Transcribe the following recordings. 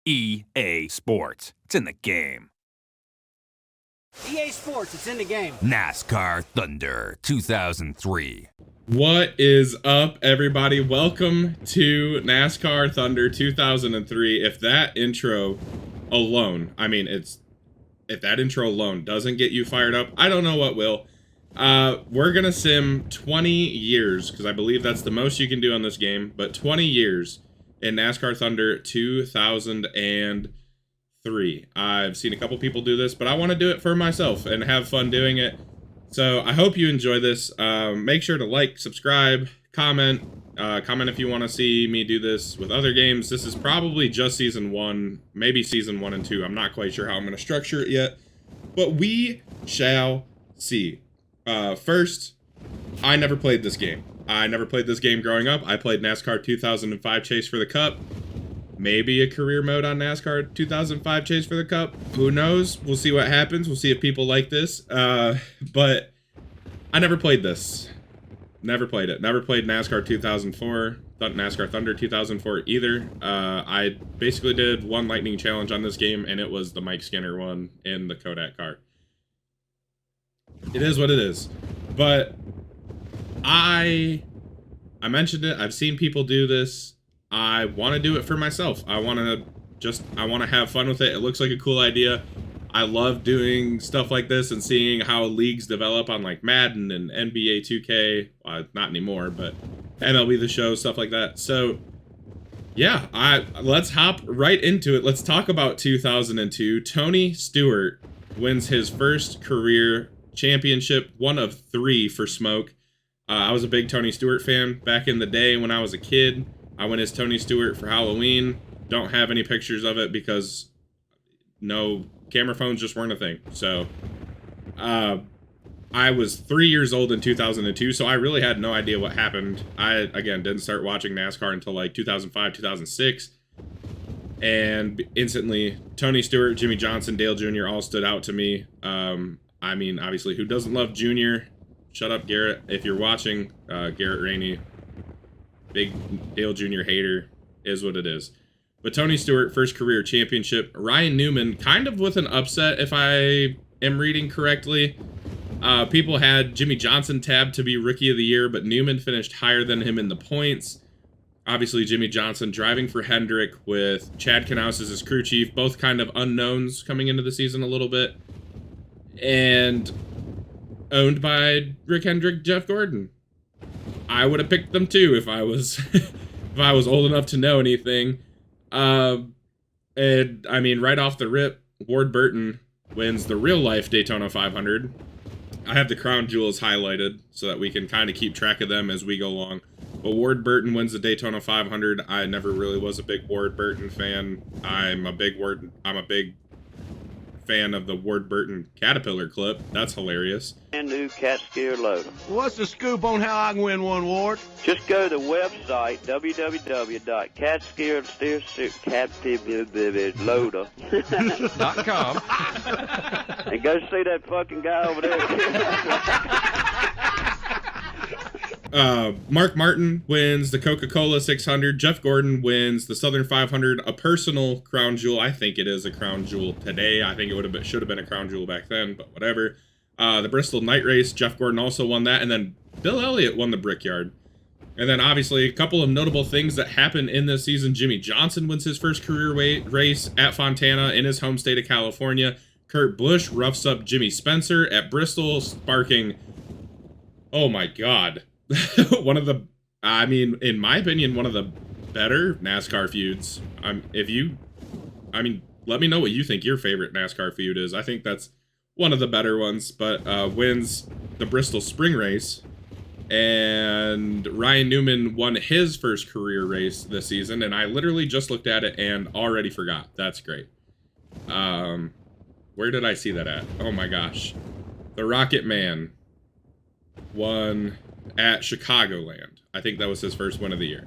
EA Sports. It's in the game. EA Sports, it's in the game. NASCAR Thunder 2003. What is up, everybody? Welcome to NASCAR Thunder 2003. If that intro alone, if that intro alone doesn't get you fired up, I don't know what will. We're gonna sim 20 years, because I believe that's the most you can do on this game, but 20 years in NASCAR Thunder 2003. I've seen a couple people do this, but I want to do it for myself and have fun doing it. So I hope you enjoy this. Make sure to like, subscribe, comment if you want to see me do this with other games. This is probably just season 1, maybe season 1 and 2. I'm not quite sure how I'm going to structure it yet, but we shall see. First, I never played this game. I never played this game growing up. I played NASCAR 2005 Chase for the Cup. Maybe a career mode on NASCAR 2005 Chase for the Cup. Who knows? We'll see what happens. We'll see if people like this. But I never played this. Never played it. Never played NASCAR 2004. NASCAR Thunder 2004 either. I basically did one lightning challenge on this game, and it was the Mike Skinner one in the Kodak car. It is what it is. But I mentioned it. I've seen people do this. I want to do it for myself. I want to have fun with it. It looks like a cool idea. I love doing stuff like this and seeing how leagues develop on like Madden and NBA 2K. Not anymore, but MLB The Show, stuff like that. So yeah, let's hop right into it. Let's talk about 2002. Tony Stewart wins his first career championship, one of 3 for Smoke. I was a big Tony Stewart fan back in the day when I was a kid. I went as Tony Stewart for Halloween. Don't have any pictures of it because no camera phones just weren't a thing. So I was 3 years old in 2002, so I really had no idea what happened. I, again, didn't start watching NASCAR until like 2005, 2006. And instantly, Tony Stewart, Jimmy Johnson, Dale Jr. all stood out to me. Obviously, who doesn't love Junior? Shut up, Garrett. If you're watching, Garrett Rainey, big Dale Jr. hater, is what it is. But Tony Stewart, first career championship. Ryan Newman, kind of with an upset, if I am reading correctly. People had Jimmy Johnson tabbed to be Rookie of the Year, but Newman finished higher than him in the points. Obviously, Jimmy Johnson driving for Hendrick with Chad Knaus as his crew chief, both kind of unknowns coming into the season a little bit. And owned by Rick Hendrick, Jeff Gordon. I would have picked them too if I was if I was old enough to know anything. Right off the rip, Ward Burton wins the real life Daytona 500. I have the crown jewels highlighted so that we can kind of keep track of them as we go along. But Ward Burton wins the Daytona 500. I never really was a big Ward Burton fan. I'm a big fan of the Ward Burton Caterpillar clip. That's hilarious. Brand new cat steer loader. What's the scoop on how I can win one, Ward? Just go to the website www.catsteerloader.com and go see that fucking guy over there. Mark Martin wins the Coca-Cola 600. Jeff Gordon wins the Southern 500, a personal crown jewel. I think it is a crown jewel today. I think it should have been a crown jewel back then, but whatever. The Bristol Night Race, Jeff Gordon also won that, and then Bill Elliott won the Brickyard. And then obviously a couple of notable things that happened in this season. Jimmy Johnson wins his first career race at Fontana in his home state of California. Kurt Busch roughs up Jimmy Spencer at Bristol, sparking, oh my God, in my opinion, one of the better NASCAR feuds. Let me know what you think your favorite NASCAR feud is. I think that's one of the better ones, but wins the Bristol Spring Race. And Ryan Newman won his first career race this season, and I literally just looked at it and already forgot. That's great. Where did I see that at? Oh my gosh. The Rocket Man won at Chicagoland. I think that was his first win of the year.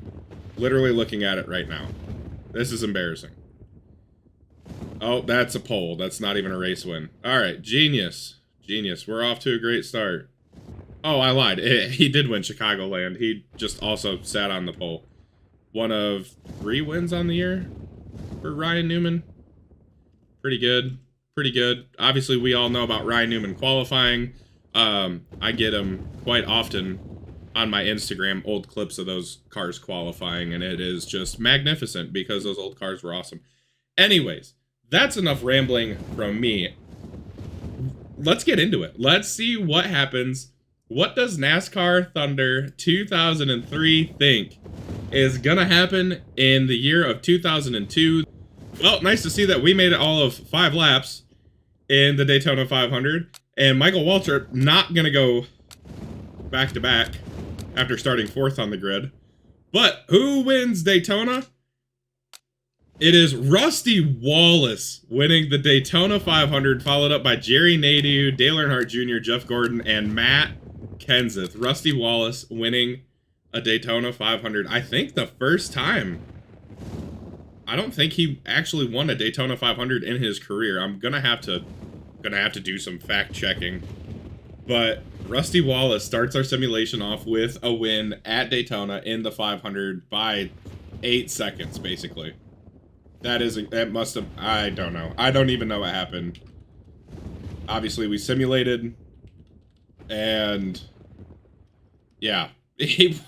Literally looking at it right now. This is embarrassing. Oh, that's a pole. That's not even a race win. All right, genius. We're off to a great start. Oh, I lied. He did win Chicagoland. He just also sat on the pole. One of 3 wins on the year? for Ryan Newman. Pretty good. Pretty good. Obviously, we all know about Ryan Newman qualifying. I get him quite often on my Instagram, old clips of those cars qualifying, and it is just magnificent because those old cars were awesome. Anyways, that's enough rambling from me. Let's get into it. Let's see what happens. What does NASCAR Thunder 2003 think is gonna happen in the year of 2002? Well, nice to see that we made it all of 5 laps in the Daytona 500, and Michael Waltrip not gonna go back-to-back after starting 4th on the grid. But who wins Daytona? It is Rusty Wallace winning the Daytona 500, followed up by Jerry Nadeau, Dale Earnhardt Jr., Jeff Gordon, and Matt Kenseth. Rusty Wallace winning a Daytona 500. I think the first time. I don't think he actually won a Daytona 500 in his career. I'm gonna have to do some fact checking. But Rusty Wallace starts our simulation off with a win at Daytona in the 500 by 8 seconds, basically. That must have, I don't know. I don't even know what happened. Obviously, we simulated, and yeah, he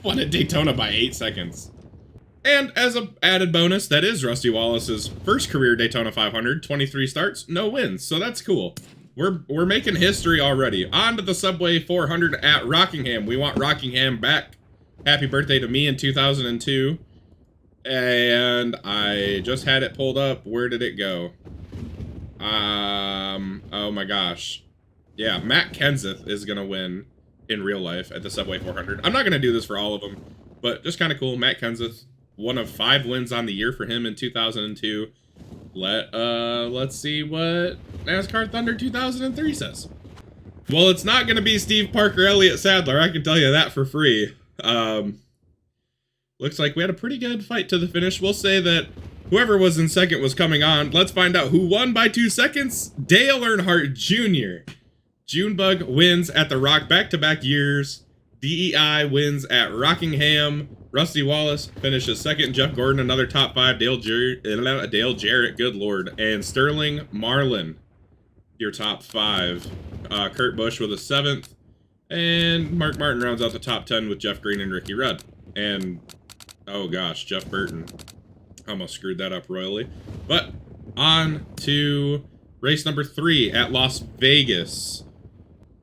won at Daytona by 8 seconds. And as an added bonus, that is Rusty Wallace's first career Daytona 500, 23 starts, no wins, so that's cool. We're making history already. On to the Subway 400 at Rockingham. We want Rockingham back. Happy birthday to me in 2002. And I just had it pulled up. Where did it go? Oh my gosh. Yeah, Matt Kenseth is gonna win in real life at the Subway 400. I'm not gonna do this for all of them, but just kind of cool. Matt Kenseth, one of 5 wins on the year for him in 2002. Let's see what NASCAR Thunder 2003 says. Well, it's not gonna be Steve Parker Elliott Sadler, I can tell you that for free. Looks like we had a pretty good fight to the finish. We'll say that whoever was in second was coming on. Let's find out who won by 2 seconds. Dale Earnhardt Jr. Junebug wins at the Rock back-to-back years. DEI wins at Rockingham. Rusty Wallace finishes second. Jeff Gordon, another top 5. Dale Jarrett, good lord. And Sterling Marlin, your top 5. Kurt Busch with a 7th. And Mark Martin rounds out the top 10 with Jeff Green and Ricky Rudd. And, oh gosh, Jeff Burton. Almost screwed that up royally. But on to race number 3 at Las Vegas.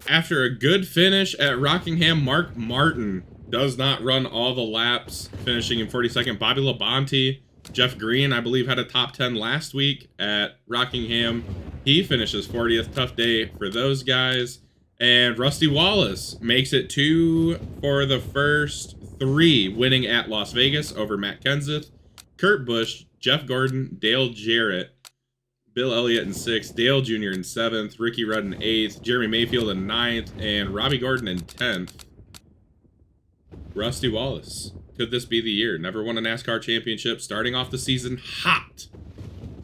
After a good finish at Rockingham, Mark Martin does not run all the laps, finishing in 42nd. Bobby Labonte, Jeff Green, I believe, had a top 10 last week at Rockingham. He finishes 40th. Tough day for those guys. And Rusty Wallace makes it 2 for the first 3, winning at Las Vegas over Matt Kenseth. Kurt Busch, Jeff Gordon, Dale Jarrett, Bill Elliott in 6th, Dale Jr. in 7th, Ricky Rudd in 8th, Jeremy Mayfield in 9th, and Robbie Gordon in 10th. Rusty Wallace. Could this be the year? Never won a NASCAR championship, starting off the season hot.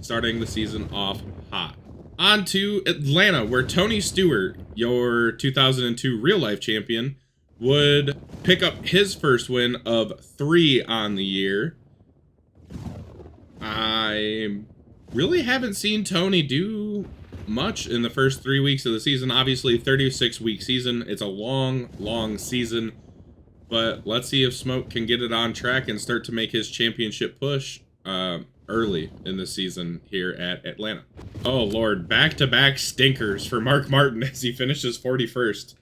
Starting the season off hot. On to Atlanta, where Tony Stewart, your 2002 real-life champion, would pick up his first win of 3 on the year. I really haven't seen Tony do much in the first 3 weeks of the season. Obviously, 36-week season. It's a long, long season. But let's see if Smoke can get it on track and start to make his championship push early in the season here at Atlanta. Oh, Lord. Back-to-back stinkers for Mark Martin as he finishes 41st.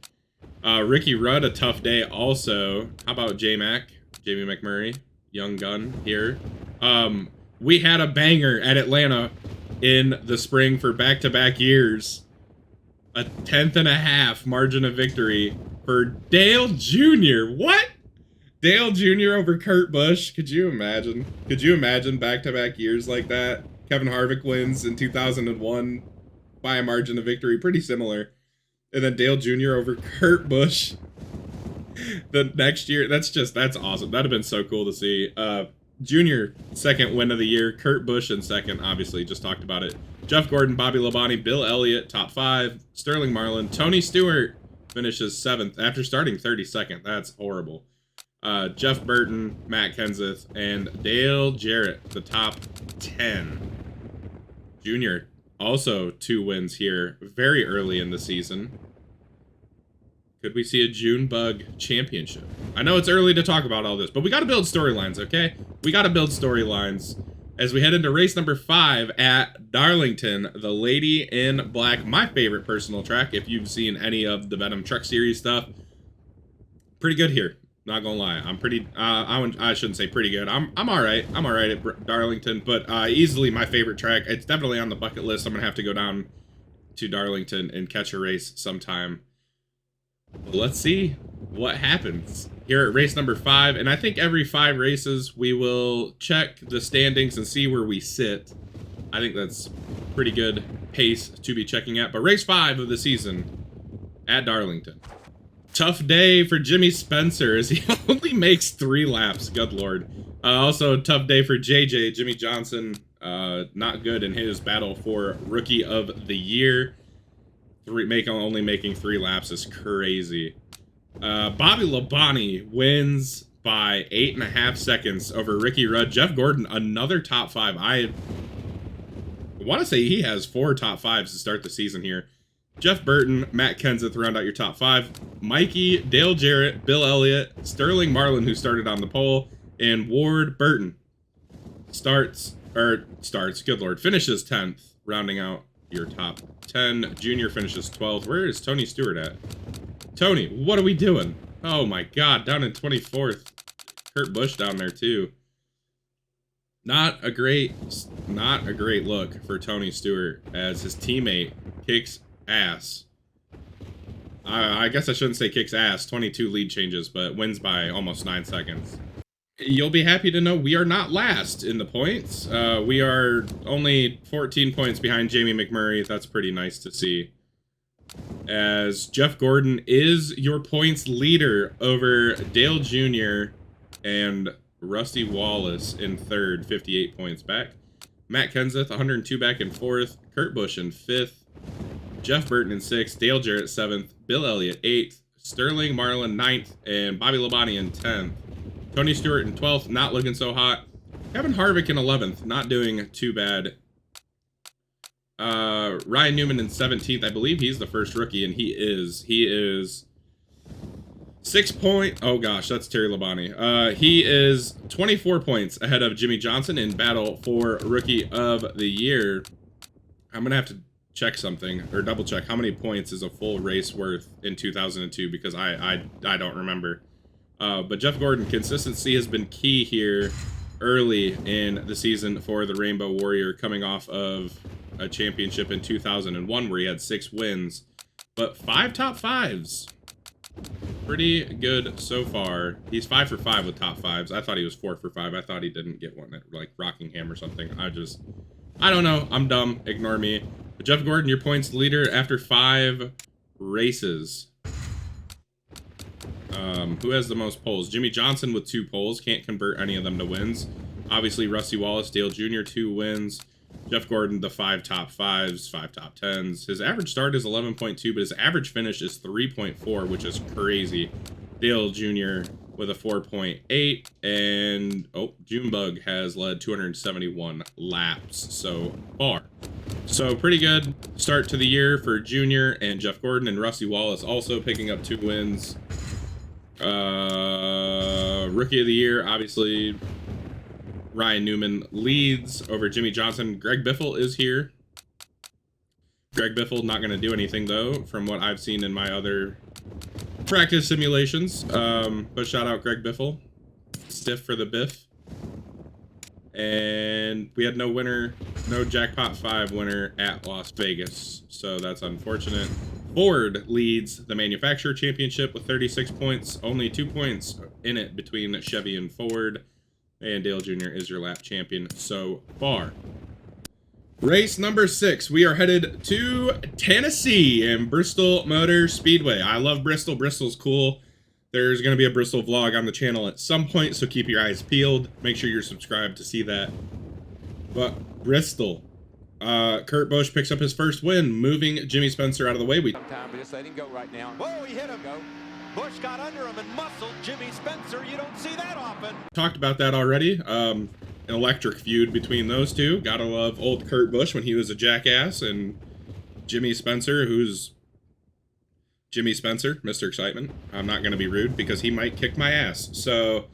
Ricky Rudd, a tough day also. How about J-Mac? Jamie McMurray, young gun here. We had a banger at Atlanta in the spring for back-to-back years. A 10.5 margin of victory for Dale Jr. What? Dale Jr. over Kurt Busch? Could you imagine? Could you imagine back-to-back years like that? Kevin Harvick wins in 2001 by a margin of victory. Pretty similar. And then Dale Jr. over Kurt Busch the next year. That's awesome. That'd have been so cool to see. Junior, second win of the year. Kurt Busch in second, obviously, just talked about it. Jeff Gordon, Bobby Labonte, Bill Elliott, top 5. Sterling Marlin. Tony Stewart finishes 7th after starting 32nd. That's horrible. Jeff Burton, Matt Kenseth, and Dale Jarrett, the top 10. Junior, also 2 wins here very early in the season. Could we see a Junebug championship? I know it's early to talk about all this, but we got to build storylines, okay? We got to build storylines as we head into race number 5 at Darlington, the Lady in Black, my favorite personal track. If you've seen any of the Venom Truck Series stuff, pretty good here. Not gonna lie, I'm pretty. I shouldn't say pretty good. I'm all right. I'm all right at Darlington, but easily my favorite track. It's definitely on the bucket list. I'm gonna have to go down to Darlington and catch a race sometime. But let's see what happens here at race number 5. And I think every 5 races we will check the standings and see where we sit. I think that's pretty good pace to be checking at. But race 5 of the season at Darlington. Tough day for Jimmy Spencer as he only makes 3 laps. Good Lord. Also, tough day for JJ. Jimmy Johnson, not good in his battle for Rookie of the Year. Only making 3 laps is crazy. Bobby Labonte wins by 8.5 seconds over Ricky Rudd. Jeff Gordon, another top 5. I want to say he has 4 top 5s to start the season here. Jeff Burton, Matt Kenseth round out your top 5. Mikey, Dale Jarrett, Bill Elliott, Sterling Marlin, who started on the pole, and Ward Burton finishes 10th, rounding out your top 10. Junior finishes 12th. Where is Tony Stewart at? Tony, what are we doing? Oh my God, down in 24th. Kurt Busch down there too. Not a great look for Tony Stewart as his teammate kicks ass. I guess I shouldn't say kicks ass. 22 lead changes, but wins by almost 9 seconds. You'll be happy to know we are not last in the points. We are only 14 points behind Jamie McMurray. That's pretty nice to see. As Jeff Gordon is your points leader over Dale Jr. and Rusty Wallace in 3rd, 58 points back. Matt Kenseth, 102 back in 4th. Kurt Busch in 5th. Jeff Burton in 6th, Dale Jarrett 7th, Bill Elliott 8th, Sterling Marlin 9th, and Bobby Labonte in 10th. Tony Stewart in 12th, not looking so hot. Kevin Harvick in 11th, not doing too bad. Ryan Newman in 17th, I believe he's the first rookie, and he is 6 point. Oh gosh, that's Terry Labonte. He is 24 points ahead of Jimmy Johnson in battle for Rookie of the Year. I'm gonna have to check something or double check how many points is a full race worth in 2002 because I don't remember. But Jeff Gordon, consistency has been key here early in the season for the Rainbow Warrior, coming off of a championship in 2001 where he had 6 wins, but 5 top 5s. Pretty good so far. He's 5 for 5 with top 5s. I thought he was 4 for 5. I thought he didn't get one at like Rockingham or something. I don't know. I'm dumb. Ignore me. But Jeff Gordon, your points leader after 5 races. Who has the most poles? Jimmy Johnson with 2 poles. Can't convert any of them to wins. Obviously, Rusty Wallace, Dale Jr., 2 wins. Jeff Gordon, the 5 top 5s, 5 top 10s. His average start is 11.2, but his average finish is 3.4, which is crazy. Dale Jr. with a 4.8, and Junebug has led 271 laps so far. So pretty good start to the year for Junior and Jeff Gordon, and Rusty Wallace also picking up 2 wins. Rookie of the Year, obviously, Ryan Newman leads over Jimmy Johnson. Greg Biffle is here. Greg Biffle not going to do anything, though, from what I've seen in my other practice simulations. But shout out Greg Biffle. Stiff for the Biff. And we had no winner, no Jackpot 5 winner at Las Vegas. So that's unfortunate. Ford leads the Manufacturer Championship with 36 points. Only 2 points in it between Chevy and Ford. And Dale Jr. is your lap champion so far. Race number 6. We are headed to Tennessee and Bristol Motor Speedway. I love Bristol. Bristol's cool. There's going to be a Bristol vlog on the channel at some point, so keep your eyes peeled. Make sure you're subscribed to see that. But Bristol. Kurt Busch picks up his first win, moving Jimmy Spencer out of the way. Time, but just let him go right now. Whoa, he hit him. Go. Busch got under him and muscled Jimmy Spencer. You don't see that often. Talked about that already. An electric feud between those two. Gotta love old Kurt Busch when he was a jackass, and Jimmy Spencer, who's Jimmy Spencer, Mr. Excitement. I'm not gonna be rude because he might kick my ass. So,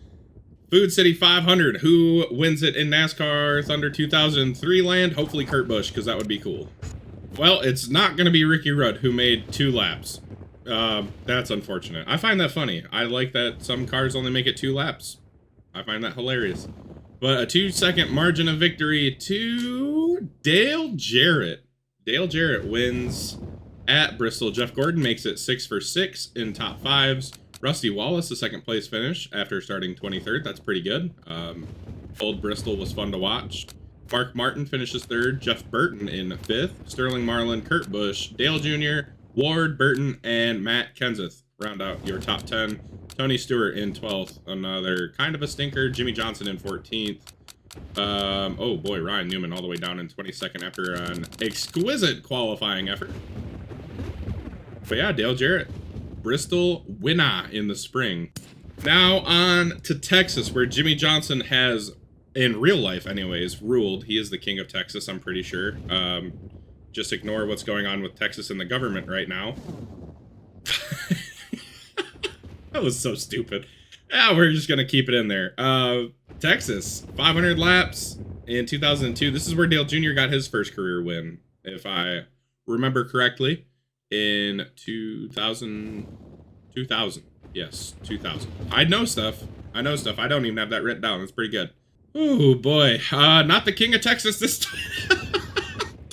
Food City 500. Who wins it in NASCAR Thunder 2003 land? Hopefully Kurt Busch, because that would be cool. Well, it's not gonna be Ricky Rudd, who made 2 laps. That's unfortunate. I find that funny. I like that some cars only make it 2 laps. I find that hilarious. But a 2-second margin of victory to Dale Jarrett. Dale Jarrett wins at Bristol. Jeff Gordon makes it 6 for 6 in top 5s. Rusty Wallace, a 2nd place finish after starting 23rd. That's pretty good. Old Bristol was fun to watch. Mark Martin finishes 3rd. Jeff Burton in 5th. Sterling Marlin, Kurt Busch, Dale Jr., Ward, Burton, and Matt Kenseth round out your top 10. Tony Stewart in 12th. Another kind of a stinker. Jimmy Johnson in 14th. Oh boy, Ryan Newman all the way down in 22nd after an exquisite qualifying effort. But yeah, Dale Jarrett, Bristol winner in the spring. Now on to Texas, where Jimmy Johnson has, in real life anyways, ruled. He is the king of Texas, I'm pretty sure. Just ignore what's going on with Texas and the government right now. That was so stupid. Yeah, we're just gonna keep it in there. Texas, 500 laps in 2002. This is where Dale Jr. got his first career win, if I remember correctly, in 2000. Yes, 2000. I know stuff. I don't even have that written down. It's pretty good. Oh boy, not the king of Texas this time.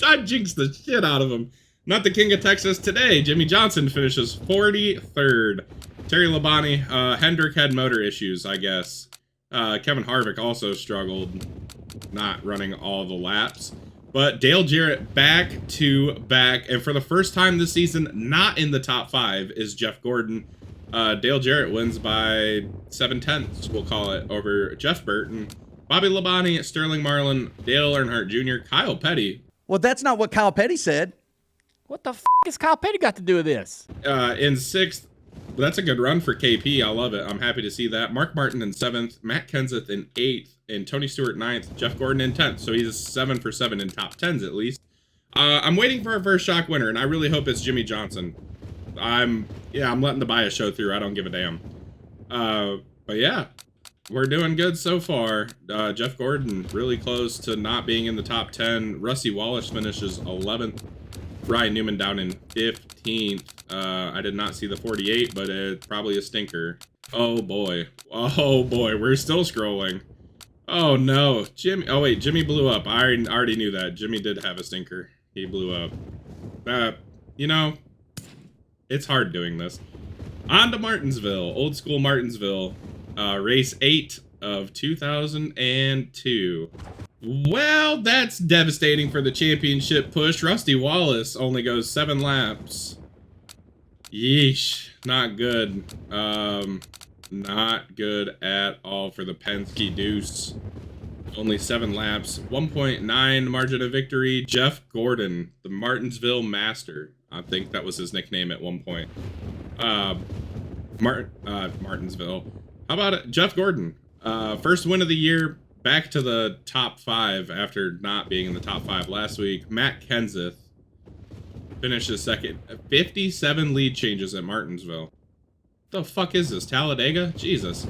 I jinxed the shit out of him. Not the king of Texas today. Jimmy Johnson finishes 43rd. Terry Labonte, Hendrick had motor issues, I guess. Kevin Harvick also struggled, not running all the laps. But Dale Jarrett back to back, and for the first time this season, not in the top 5 is Jeff Gordon. Dale Jarrett wins by 7/10, we'll call it, over Jeff Burton, Bobby Labonte, Sterling Marlin, Dale Earnhardt Jr., Kyle Petty. Well, that's not what Kyle Petty said. What the f*** has Kyle Petty got to do with this? In 6th, that's a good run for KP. I love it. I'm happy to see that. Mark Martin in 7th, Matt Kenseth in 8th, and Tony Stewart 9th, Jeff Gordon in 10th. So he's 7 for 7 in top 10s at least. I'm waiting for our first shock winner, and I really hope it's Jimmy Johnson. I'm letting the bias show through. I don't give a damn. But yeah, we're doing good so far. Jeff Gordon really close to not being in the top 10. Rusty Wallace finishes 11th. Ryan Newman down in 15th. I did not see the 48, but it's probably a stinker. Oh boy. Oh boy, we're still scrolling. Oh no, Jimmy. Oh wait, Jimmy blew up. I already knew that. Jimmy did have a stinker. He blew up. You know, it's hard doing this. On to Martinsville, old school Martinsville. Race 8 of 2002. Well, that's devastating for the championship push. Rusty Wallace only goes 7 laps. Yeesh, not good. Not good at all for the Penske Deuce. Only 7 laps, 1.9 margin of victory. Jeff Gordon, the Martinsville Master. I think that was his nickname at one point. Martinsville. How about it? Jeff Gordon, first win of the year, back to the top 5 after not being in the top 5 last week. Matt Kenseth finishes 2nd. 57 lead changes at Martinsville. The fuck is this, Talladega? Jesus.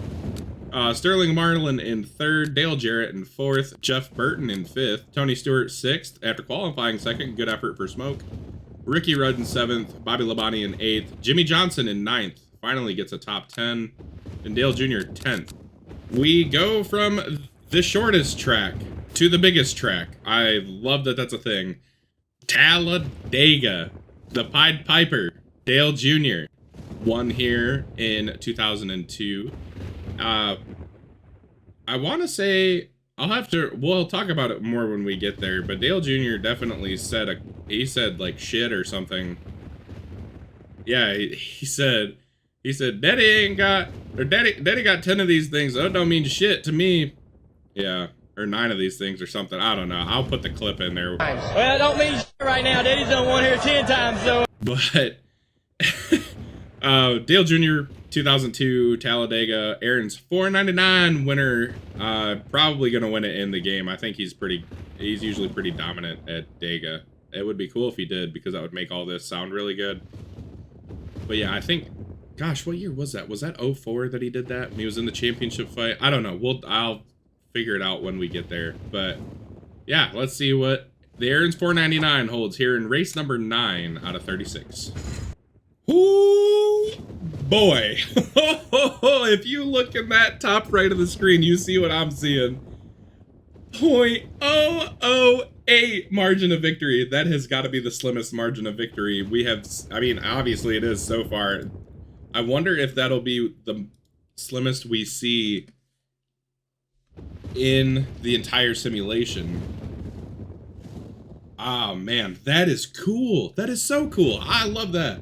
Sterling Marlin in 3rd, Dale Jarrett in 4th, Jeff Burton in 5th, Tony Stewart 6th after qualifying 2nd. Good effort for Smoke. Ricky Rudd in 7th, Bobby Labonte in 8th, Jimmy Johnson in 9th. Finally gets a top 10, and Dale Jr. 10th. We go from the shortest track to the biggest track. I love that that's a thing. Talladega, the Pied Piper, Dale Jr. won here in 2002. I want to say, we'll talk about it more when we get there, but Dale Jr. definitely said, he said like shit or something. Yeah, he said, Daddy got 10 of these things. Oh, don't mean shit to me. Yeah, or 9 of these things or something. I don't know. I'll put the clip in there. Well, don't mean shit right now. Daddy's done one here 10 times, so. But Dale Jr. 2002 Talladega, Aaron's $4.99 winner. Probably gonna win it in the game. I think he's usually pretty dominant at Dega. It would be cool if he did, because that would make all this sound really good. But yeah, I think, gosh, what year was that? Was that 04 that he did that? When he was in the championship fight? I don't know. I'll figure it out when we get there. But yeah, let's see what the Aaron's $4.99 holds here in race number 9 out of 36. Ooh, boy. If you look in that top right of the screen, you see what I'm seeing. 0.008 margin of victory. That has got to be the slimmest margin of victory we have. I mean, obviously it is so far. I wonder if that'll be the slimmest we see in the entire simulation. Oh man, that is cool. That is so cool. I love that.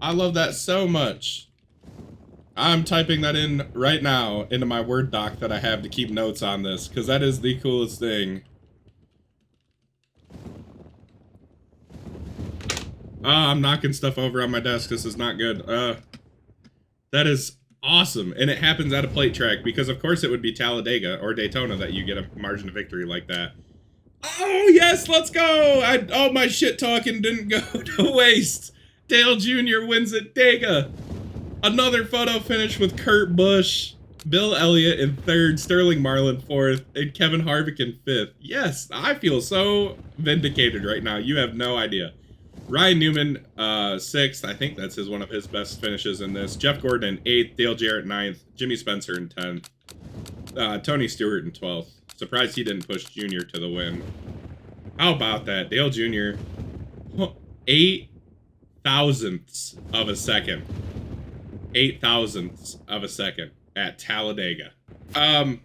I love that so much. I'm typing that in right now into my Word doc that I have to keep notes on this, because that is the coolest thing. I'm knocking stuff over on my desk. This is not good. That is awesome. And it happens at a plate track, because of course it would be Talladega or Daytona that you get a margin of victory like that. Oh yes, let's go! All my shit talking didn't go to waste. Dale Jr. wins at Dega. Another photo finish with Kurt Busch, Bill Elliott in 3rd, Sterling Marlin 4th, and Kevin Harvick in 5th. Yes, I feel so vindicated right now. You have no idea. Ryan Newman, 6th. I think that's one of his best finishes in this. Jeff Gordon in 8th, Dale Jarrett 9th, Jimmy Spencer in 10th, Tony Stewart in 12th. Surprised he didn't push Junior to the win. How about that? Dale Jr. 8 thousandths of a second. 8 thousandths of a second at Talladega. I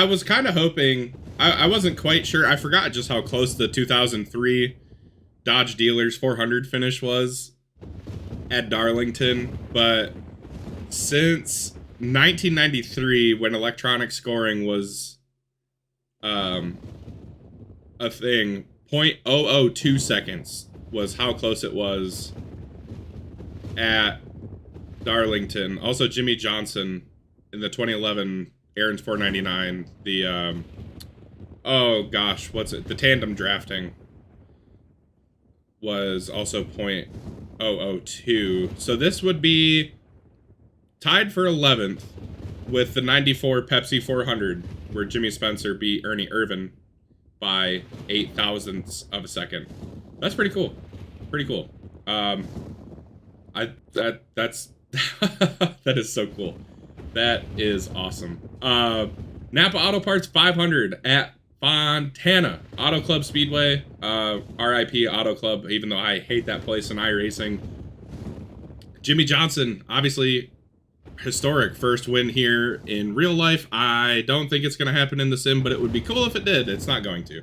was kind of hoping, I wasn't quite sure. I forgot just how close the 2003 Dodge Dealers 400 finish was at Darlington, but since 1993, when electronic scoring was a thing, 0.002 seconds was how close it was at Darlington. Also, Jimmy Johnson in the 2011 Aaron's 499. The oh gosh, what's it? The tandem drafting was also 0.002. So this would be tied for 11th with the 94 Pepsi 400, where Jimmy Spencer beat Ernie Irvan by 8 thousandths of a second. That's pretty cool. Pretty cool. That's that is so cool. That is awesome. Napa Auto Parts 500 at Fontana Auto Club Speedway. RIP Auto Club, even though I hate that place in iRacing. Jimmy Johnson, obviously historic first win here in real life. I don't think it's going to happen in the sim, but it would be cool if it did. It's not going to.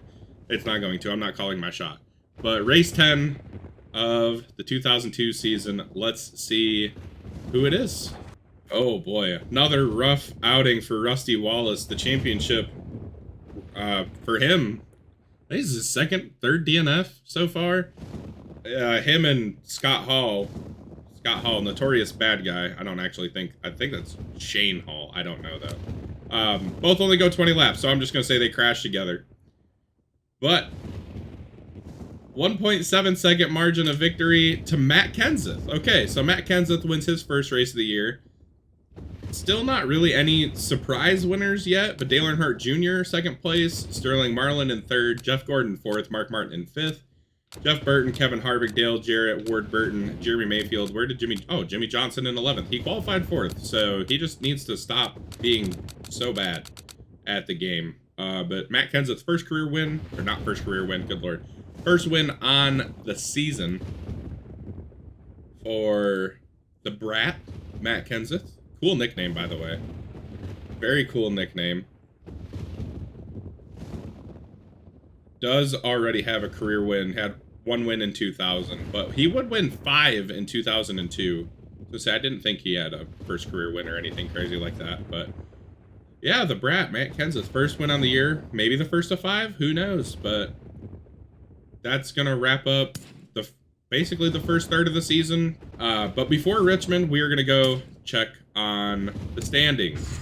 It's not going to. I'm not calling my shot. But race 10 of the 2002 season. Let's see who it is. Oh boy, another rough outing for Rusty Wallace. The championship for him, I think this is his third DNF so far. Him and Scott Hall, notorious bad guy. I think that's Shane Hall. I don't know though. Both only go 20 laps, so I'm just gonna say they crashed together. But 1.7 second margin of victory to Matt Kenseth. Okay, so Matt Kenseth wins his first race of the year. Still not really any surprise winners yet, but Dale Earnhardt Jr. second place, Sterling Marlin in 3rd, Jeff Gordon 4th, Mark Martin in 5th, Jeff Burton, Kevin Harvick, Dale Jarrett, Ward Burton, Jeremy Mayfield. Where did Jimmy Johnson in 11th. He qualified 4th, so he just needs to stop being so bad at the game. But Matt Kenseth's first career win, or not first career win, good lord. First win on the season for the Brat, Matt Kenseth. Cool nickname, by the way. Very cool nickname. Does already have a career win. Had 1 win in 2000, but he would win 5 in 2002. So I didn't think he had a first career win or anything crazy like that. But yeah, the Brat, Matt Kenseth, first win on the year. Maybe the first of 5. Who knows? But that's gonna wrap up basically the first third of the season. But before Richmond, we are gonna go check on the standings.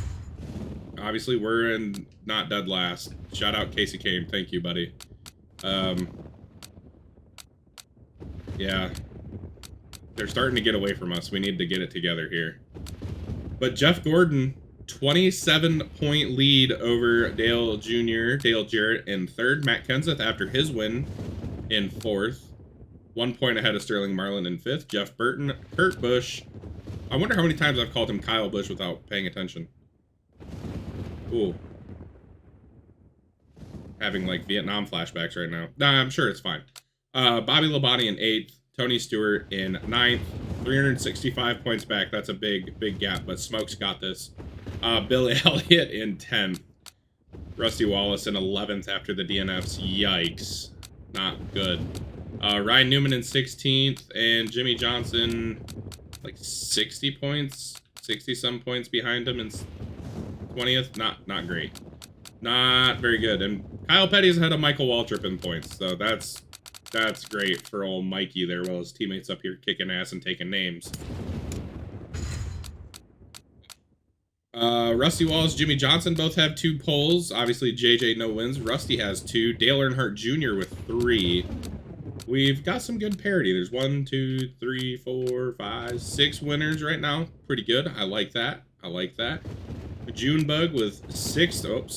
Obviously, we're in not dead last. Shout out Casey Kane. Thank you, buddy. Yeah. They're starting to get away from us. We need to get it together here. But Jeff Gordon, 27-point lead over Dale Jr., Dale Jarrett in third. Matt Kenseth after his win in fourth. 1 point ahead of Sterling Marlin in fifth. Jeff Burton, Kurt Busch. I wonder how many times I've called him Kyle Busch without paying attention. Ooh. Having like Vietnam flashbacks right now. Nah, I'm sure it's fine. Bobby Labonte in 8th. Tony Stewart in 9th. 365 points back. That's a big gap, but Smoke's got this. Billy Elliott in 10th. Rusty Wallace in 11th after the DNFs. Yikes. Not good. Ryan Newman in 16th. And Jimmy Johnson, like 60 points. 60-some points behind him in 20th. Not great. Not very good. And Kyle Petty's ahead of Michael Waltrip in points. So that's great for old Mikey there while his teammates up here kicking ass and taking names. Rusty Wallace, Jimmy Johnson both have 2 poles. Obviously, JJ no wins. Rusty has 2. Dale Earnhardt Jr. with 3. We've got some good parity. There's 1, 2, 3, 4, 5, 6 winners right now. Pretty good. I like that. I like that. Junebug with 6 top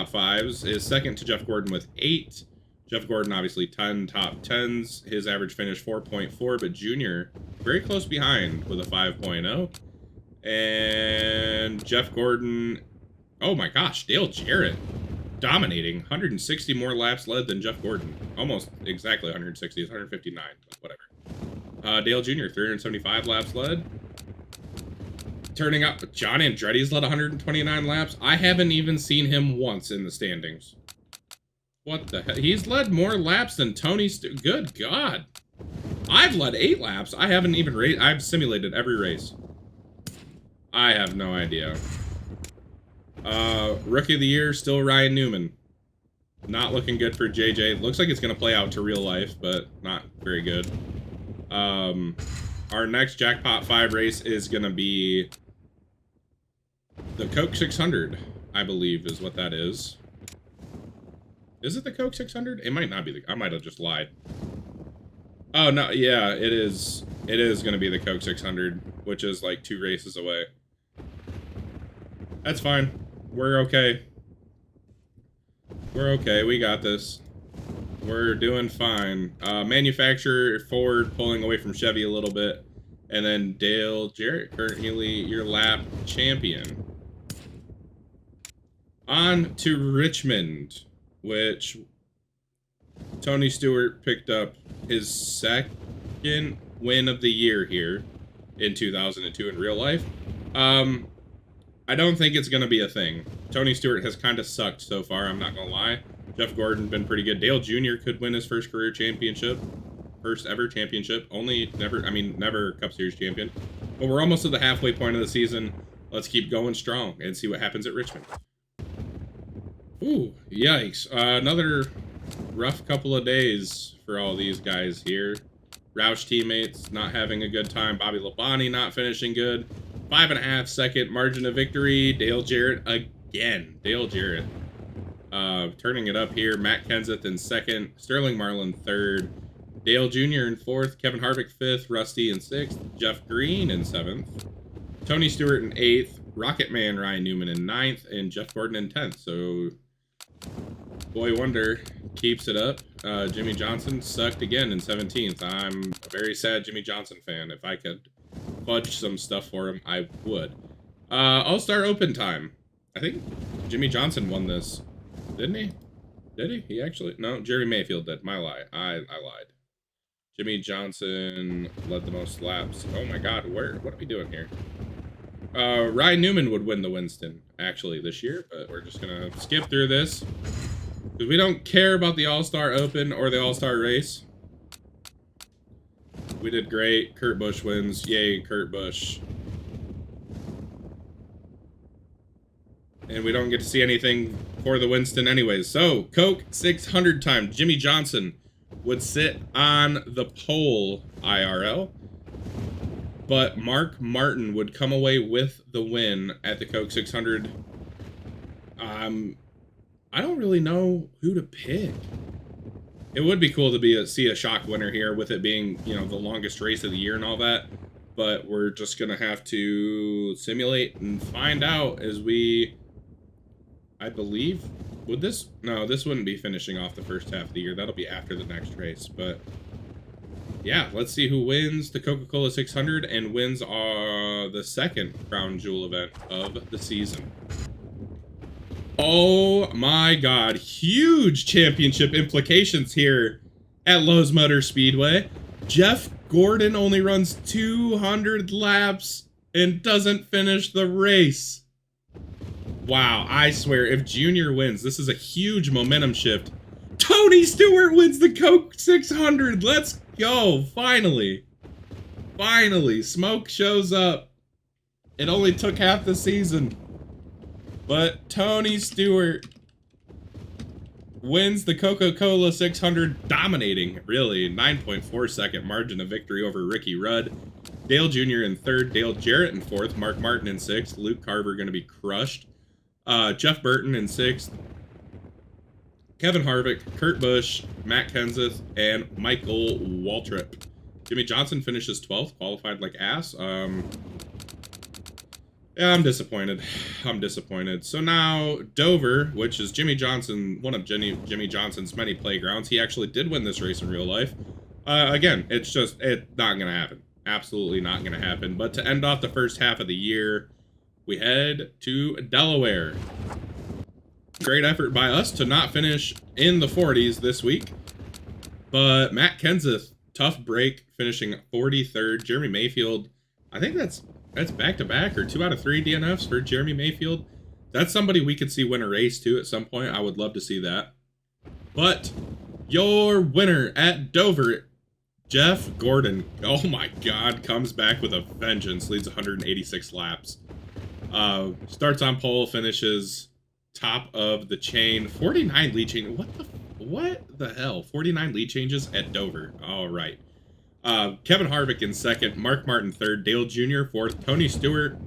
5s is second to Jeff Gordon with 8. Jeff Gordon, obviously, 10 top 10s. His average finish, 4.4, but Junior, very close behind with a 5.0. And Jeff Gordon, oh my gosh, Dale Jarrett, dominating. 160 more laps led than Jeff Gordon. Almost exactly 160, it's 159, but whatever. Dale Jr., 375 laps led. Turning up, John Andretti's led 129 laps. I haven't even seen him once in the standings. What the heck? He's led more laps than Tony Good God. I've led 8 laps. I haven't even raced. I've simulated every race. I have no idea. Rookie of the year, still Ryan Newman. Not looking good for JJ. Looks like it's going to play out to real life, but not very good. Our next Jackpot 5 race is going to be the Coke 600, I believe is what that is. Is it the Coke 600? It might not be. I might have just lied. Oh, no. Yeah, it is. It is going to be the Coke 600, which is like 2 races away. That's fine. We're okay. We're okay. We got this. We're doing fine. Manufacturer Ford pulling away from Chevy a little bit. And then Dale Jarrett, currently your lap champion. On to Richmond, which Tony Stewart picked up his second win of the year here in 2002 in real life. I don't think it's going to be a thing. Tony Stewart has kind of sucked so far, I'm not going to lie. Jeff Gordon been pretty good. Dale Jr. could win his first career championship. First ever championship. Never Cup Series champion. But we're almost at the halfway point of the season. Let's keep going strong and see what happens at Richmond. Ooh, yikes. Another rough couple of days for all these guys here. Roush teammates not having a good time. Bobby Labonte not finishing good. 5.5 second margin of victory. Dale Jarrett again. Dale Jarrett. Turning it up here. Matt Kenseth in second. Sterling Marlin third. Dale Jr. in fourth. Kevin Harvick fifth. Rusty in sixth. Jeff Green in seventh. Tony Stewart in eighth. Rocket Man Ryan Newman in ninth. And Jeff Gordon in 10th. So, Boy Wonder keeps it up. Jimmy Johnson sucked again in 17th. I'm a very sad Jimmy Johnson fan. If I could fudge some stuff for him, I would. All-Star Open time. I think Jimmy Johnson won this. Didn't he? Did he? He actually... No, Jerry Mayfield did. My lie. I lied. Jimmy Johnson led the most laps. Oh my god, what are we doing here? Ryan Newman would win the Winston, actually, this year, but we're just gonna skip through this. Because we don't care about the All-Star Open or the All-Star Race. We did great. Kurt Busch wins. Yay, Kurt Busch. And we don't get to see anything for the Winston anyways. So, Coke 600 time. Jimmy Johnson would sit on the pole IRL. but Mark Martin would come away with the win at the Coke 600. I don't really know who to pick. It would be cool to see a shock winner here with it being, you know, the longest race of the year and all that. But we're just going to have to simulate and find out as we, I believe, would this? No, this wouldn't be finishing off the first half of the year. That'll be after the next race. But yeah, let's see who wins the Coca-Cola 600 and wins the second Crown Jewel event of the season. Oh my God, huge championship implications here at Lowe's Motor Speedway. Jeff Gordon only runs 200 laps and doesn't finish the race. Wow, I swear, if Junior wins, this is a huge momentum shift. Tony Stewart wins the Coke 600. Let's go, finally. Finally, Smoke shows up. It only took half the season. But Tony Stewart wins the Coca-Cola 600, dominating, really, 9.4 second margin of victory over Ricky Rudd. Dale Jr. in third, Dale Jarrett in fourth, Mark Martin in sixth, Luke Carver going to be crushed. Jeff Burton in sixth, Kevin Harvick, Kurt Busch, Matt Kenseth, and Michael Waltrip. Jimmy Johnson finishes 12th, qualified like ass. Yeah, I'm disappointed. I'm disappointed. So now, Dover, which is Jimmy Johnson, one of Jimmy Johnson's many playgrounds. He actually did win this race in real life. Again, it's not going to happen. Absolutely not going to happen. But to end off the first half of the year, we head to Delaware. Great effort by us to not finish in the 40s this week. But Matt Kenseth, tough break, finishing 43rd. Jeremy Mayfield, I think that's back-to-back or 2 out of 3 DNFs for Jeremy Mayfield. That's somebody we could see win a race too at some point. I would love to see that. But your winner at Dover, Jeff Gordon, oh my God, comes back with a vengeance, leads 186 laps. Starts on pole, finishes top of the chain. 49 lead changes. What the hell? 49 lead changes at Dover. All right. Kevin Harvick in second, Mark Martin third, Dale Jr. fourth, Tony Stewart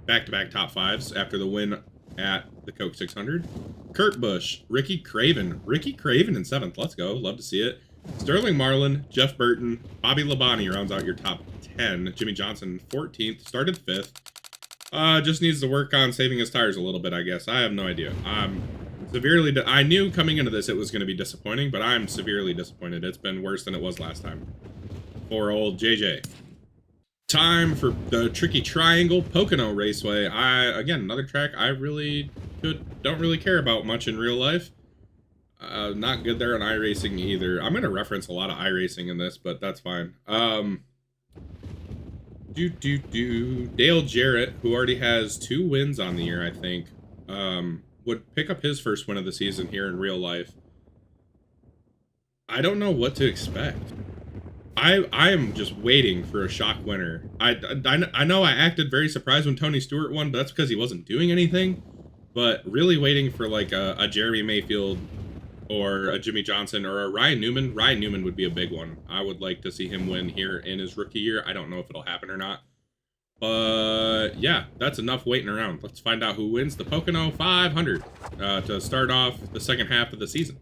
back-to-back top fives after the win at the Coke 600. Kurt Busch, Ricky Craven in seventh. Let's go. Love to see it. Sterling Marlin, Jeff Burton, Bobby Labonte rounds out your top 10. Jimmy Johnson 14th, started 5th. Just needs to work on saving his tires a little bit, I guess. I have no idea. I knew coming into this it was going to be disappointing, but I'm severely disappointed. It's been worse than it was last time. For old JJ. Time for the Tricky Triangle Pocono Raceway. Again, another track I really don't really care about much in real life. Not good there on iRacing either. I'm going to reference a lot of iRacing in this, but that's fine. Dale Jarrett, who already has 2 wins on the year, I think, would pick up his first win of the season here in real life. I don't know what to expect. I am just waiting for a shock winner. I know I acted very surprised when Tony Stewart won, but that's because he wasn't doing anything. But really waiting for like a Jeremy Mayfield or a Jimmy Johnson or a Ryan Newman. Ryan Newman would be a big one. I would like to see him win here in his rookie year. I don't know if it'll happen or not. But yeah, that's enough waiting around. Let's find out who wins the Pocono 500 to start off the second half of the season.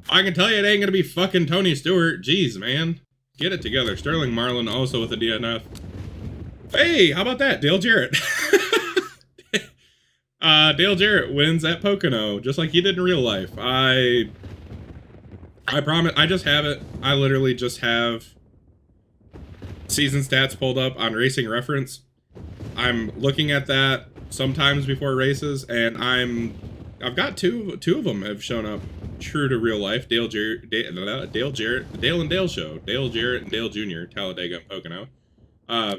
I can tell you it ain't going to be fucking Tony Stewart. Jeez, man. Get it together. Sterling Marlin also with a DNF. Hey, how about that? Dale Jarrett. Dale Jarrett wins at Pocono, just like he did in real life. I promise, I just have it. I literally just have season stats pulled up on Racing Reference. I'm looking at that sometimes before races, and I've got two of them have shown up true to real life. Dale Jarrett, the Dale and Dale show. Dale Jarrett and Dale Jr., Talladega and Pocono.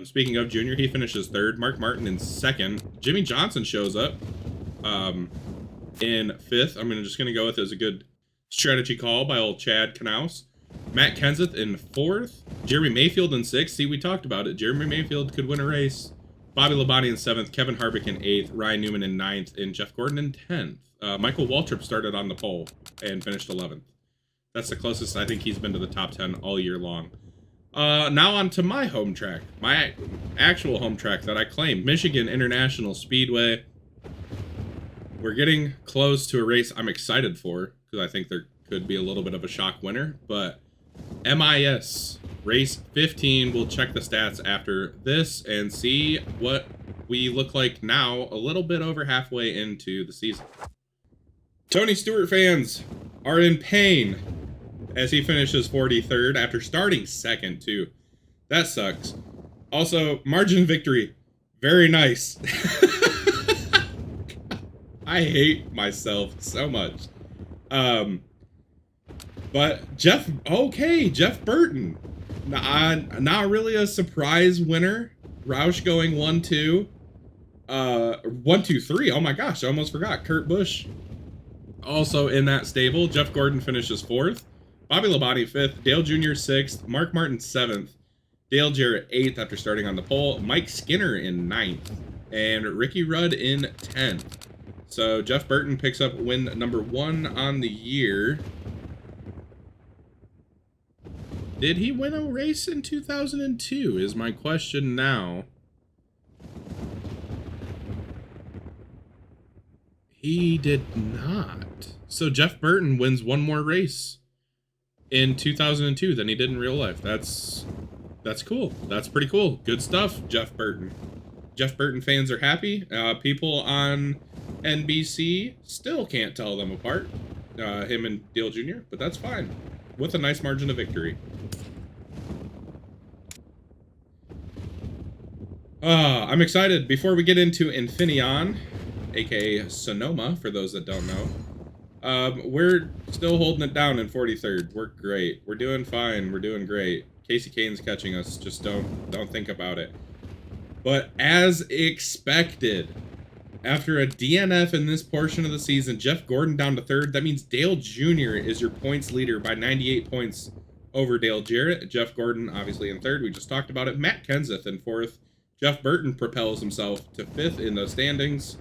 Speaking of Junior, he finishes third. Mark Martin in second. Jimmy Johnson shows up in fifth. I'm just going to go with it as a good strategy call by old Chad Knaus. Matt Kenseth in fourth. Jeremy Mayfield in sixth. See, we talked about it. Jeremy Mayfield could win a race. Bobby Labonte in seventh. Kevin Harvick in eighth. Ryan Newman in ninth. And Jeff Gordon in 10th. Michael Waltrip started on the pole and finished 11th. That's the closest I think he's been to the top 10 all year long. Now on to my home track. My actual home track that I claim. Michigan International Speedway. We're getting close to a race I'm excited for, because I think there could be a little bit of a shock winner. But MIS race 15. We'll check the stats after this and see what we look like now, a little bit over halfway into the season. Tony Stewart fans are in pain as he finishes 43rd after starting second too. That sucks. Also, margin victory. Very nice. I hate myself so much. But Jeff Burton. Not really a surprise winner. Roush going 1-2. 1-2-3. Oh my gosh, I almost forgot. Kurt Busch also in that stable. Jeff Gordon finishes 4th. Bobby Labonte 5th. Dale Jr. 6th. Mark Martin 7th. Dale Jarrett 8th after starting on the pole. Mike Skinner in 9th. And Ricky Rudd in 10th. So Jeff Burton picks up win number 1 on the year. Did he win a race in 2002 is my question now. He did not. So Jeff Burton wins one more race in 2002 than he did in real life. That's cool. That's pretty cool. Good stuff, Jeff Burton. Jeff Burton fans are happy. People on NBC still can't tell them apart. Him and Dale Jr., but that's fine. With a nice margin of victory. I'm excited. Before we get into Infineon, aka Sonoma, for those that don't know, we're still holding it down in 43rd. We're great. We're doing fine. We're doing great. Casey Kane's catching us. Just don't think about it. But as expected, after a DNF in this portion of the season, Jeff Gordon down to 3rd. That means Dale Jr. is your points leader by 98 points over Dale Jarrett. Jeff Gordon, obviously, in 3rd. We just talked about it. Matt Kenseth in 4th. Jeff Burton propels himself to 5th in the standings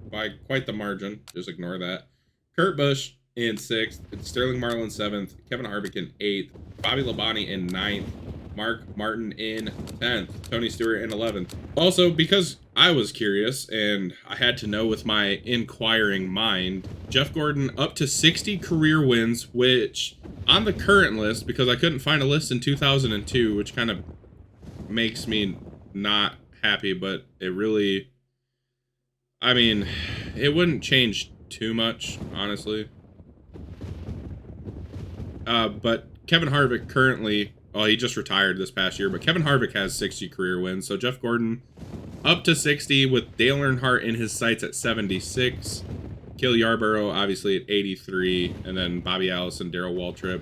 by quite the margin. Just ignore that. Kurt Busch in 6th. Sterling Marlin 7th. Kevin Harvick in 8th. Bobby Labonte in 9th. Mark Martin in 10th. Tony Stewart in 11th. Also, because I was curious and I had to know with my inquiring mind, Jeff Gordon up to 60 career wins, which on the current list, because I couldn't find a list in 2002, which kind of makes me not happy, but it really, I mean, it wouldn't change too much, honestly. But Kevin Harvick currently, well, he just retired this past year, but Kevin Harvick has 60 career wins. So Jeff Gordon up to 60 with Dale Earnhardt in his sights at 76. Cale Yarborough obviously at 83. And then Bobby Allison, Darrell Waltrip,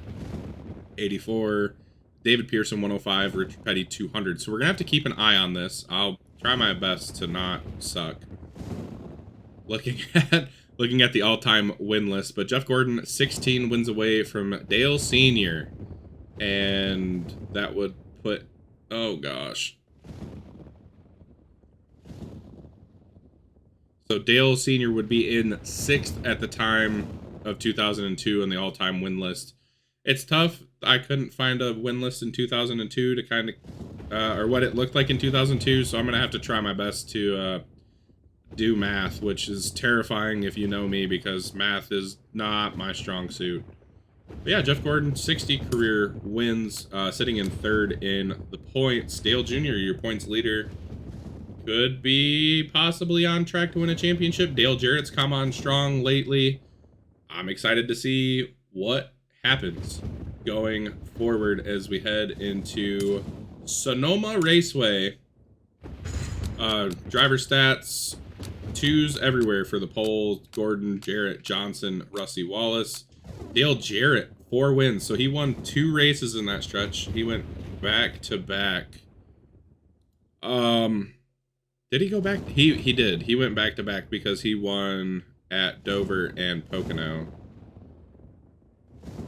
84. David Pearson, 105. Richard Petty, 200. So we're going to have to keep an eye on this. I'll try my best to not suck. Looking at the all-time win list. But Jeff Gordon, 16 wins away from Dale Sr. And that would put, oh gosh. So Dale Sr. would be in 6th at the time of 2002 in the all-time win list. It's tough. I couldn't find a win list in 2002 to kind of, or what it looked like in 2002. So I'm going to have to try my best to do math, which is terrifying if you know me, because math is not my strong suit. But yeah, Jeff Gordon, 60 career wins, sitting in 3rd in the points. Dale Jr., your points leader, could be possibly on track to win a championship. Dale Jarrett's come on strong lately. I'm excited to see what happens going forward as we head into Sonoma Raceway. Driver stats, 2s everywhere for the pole. Gordon, Jarrett, Johnson, Rusty Wallace. Dale Jarrett, 4 wins. So he won 2 races in that stretch. He went back to back. Did he go back? He did. He went back to back because he won at Dover and Pocono.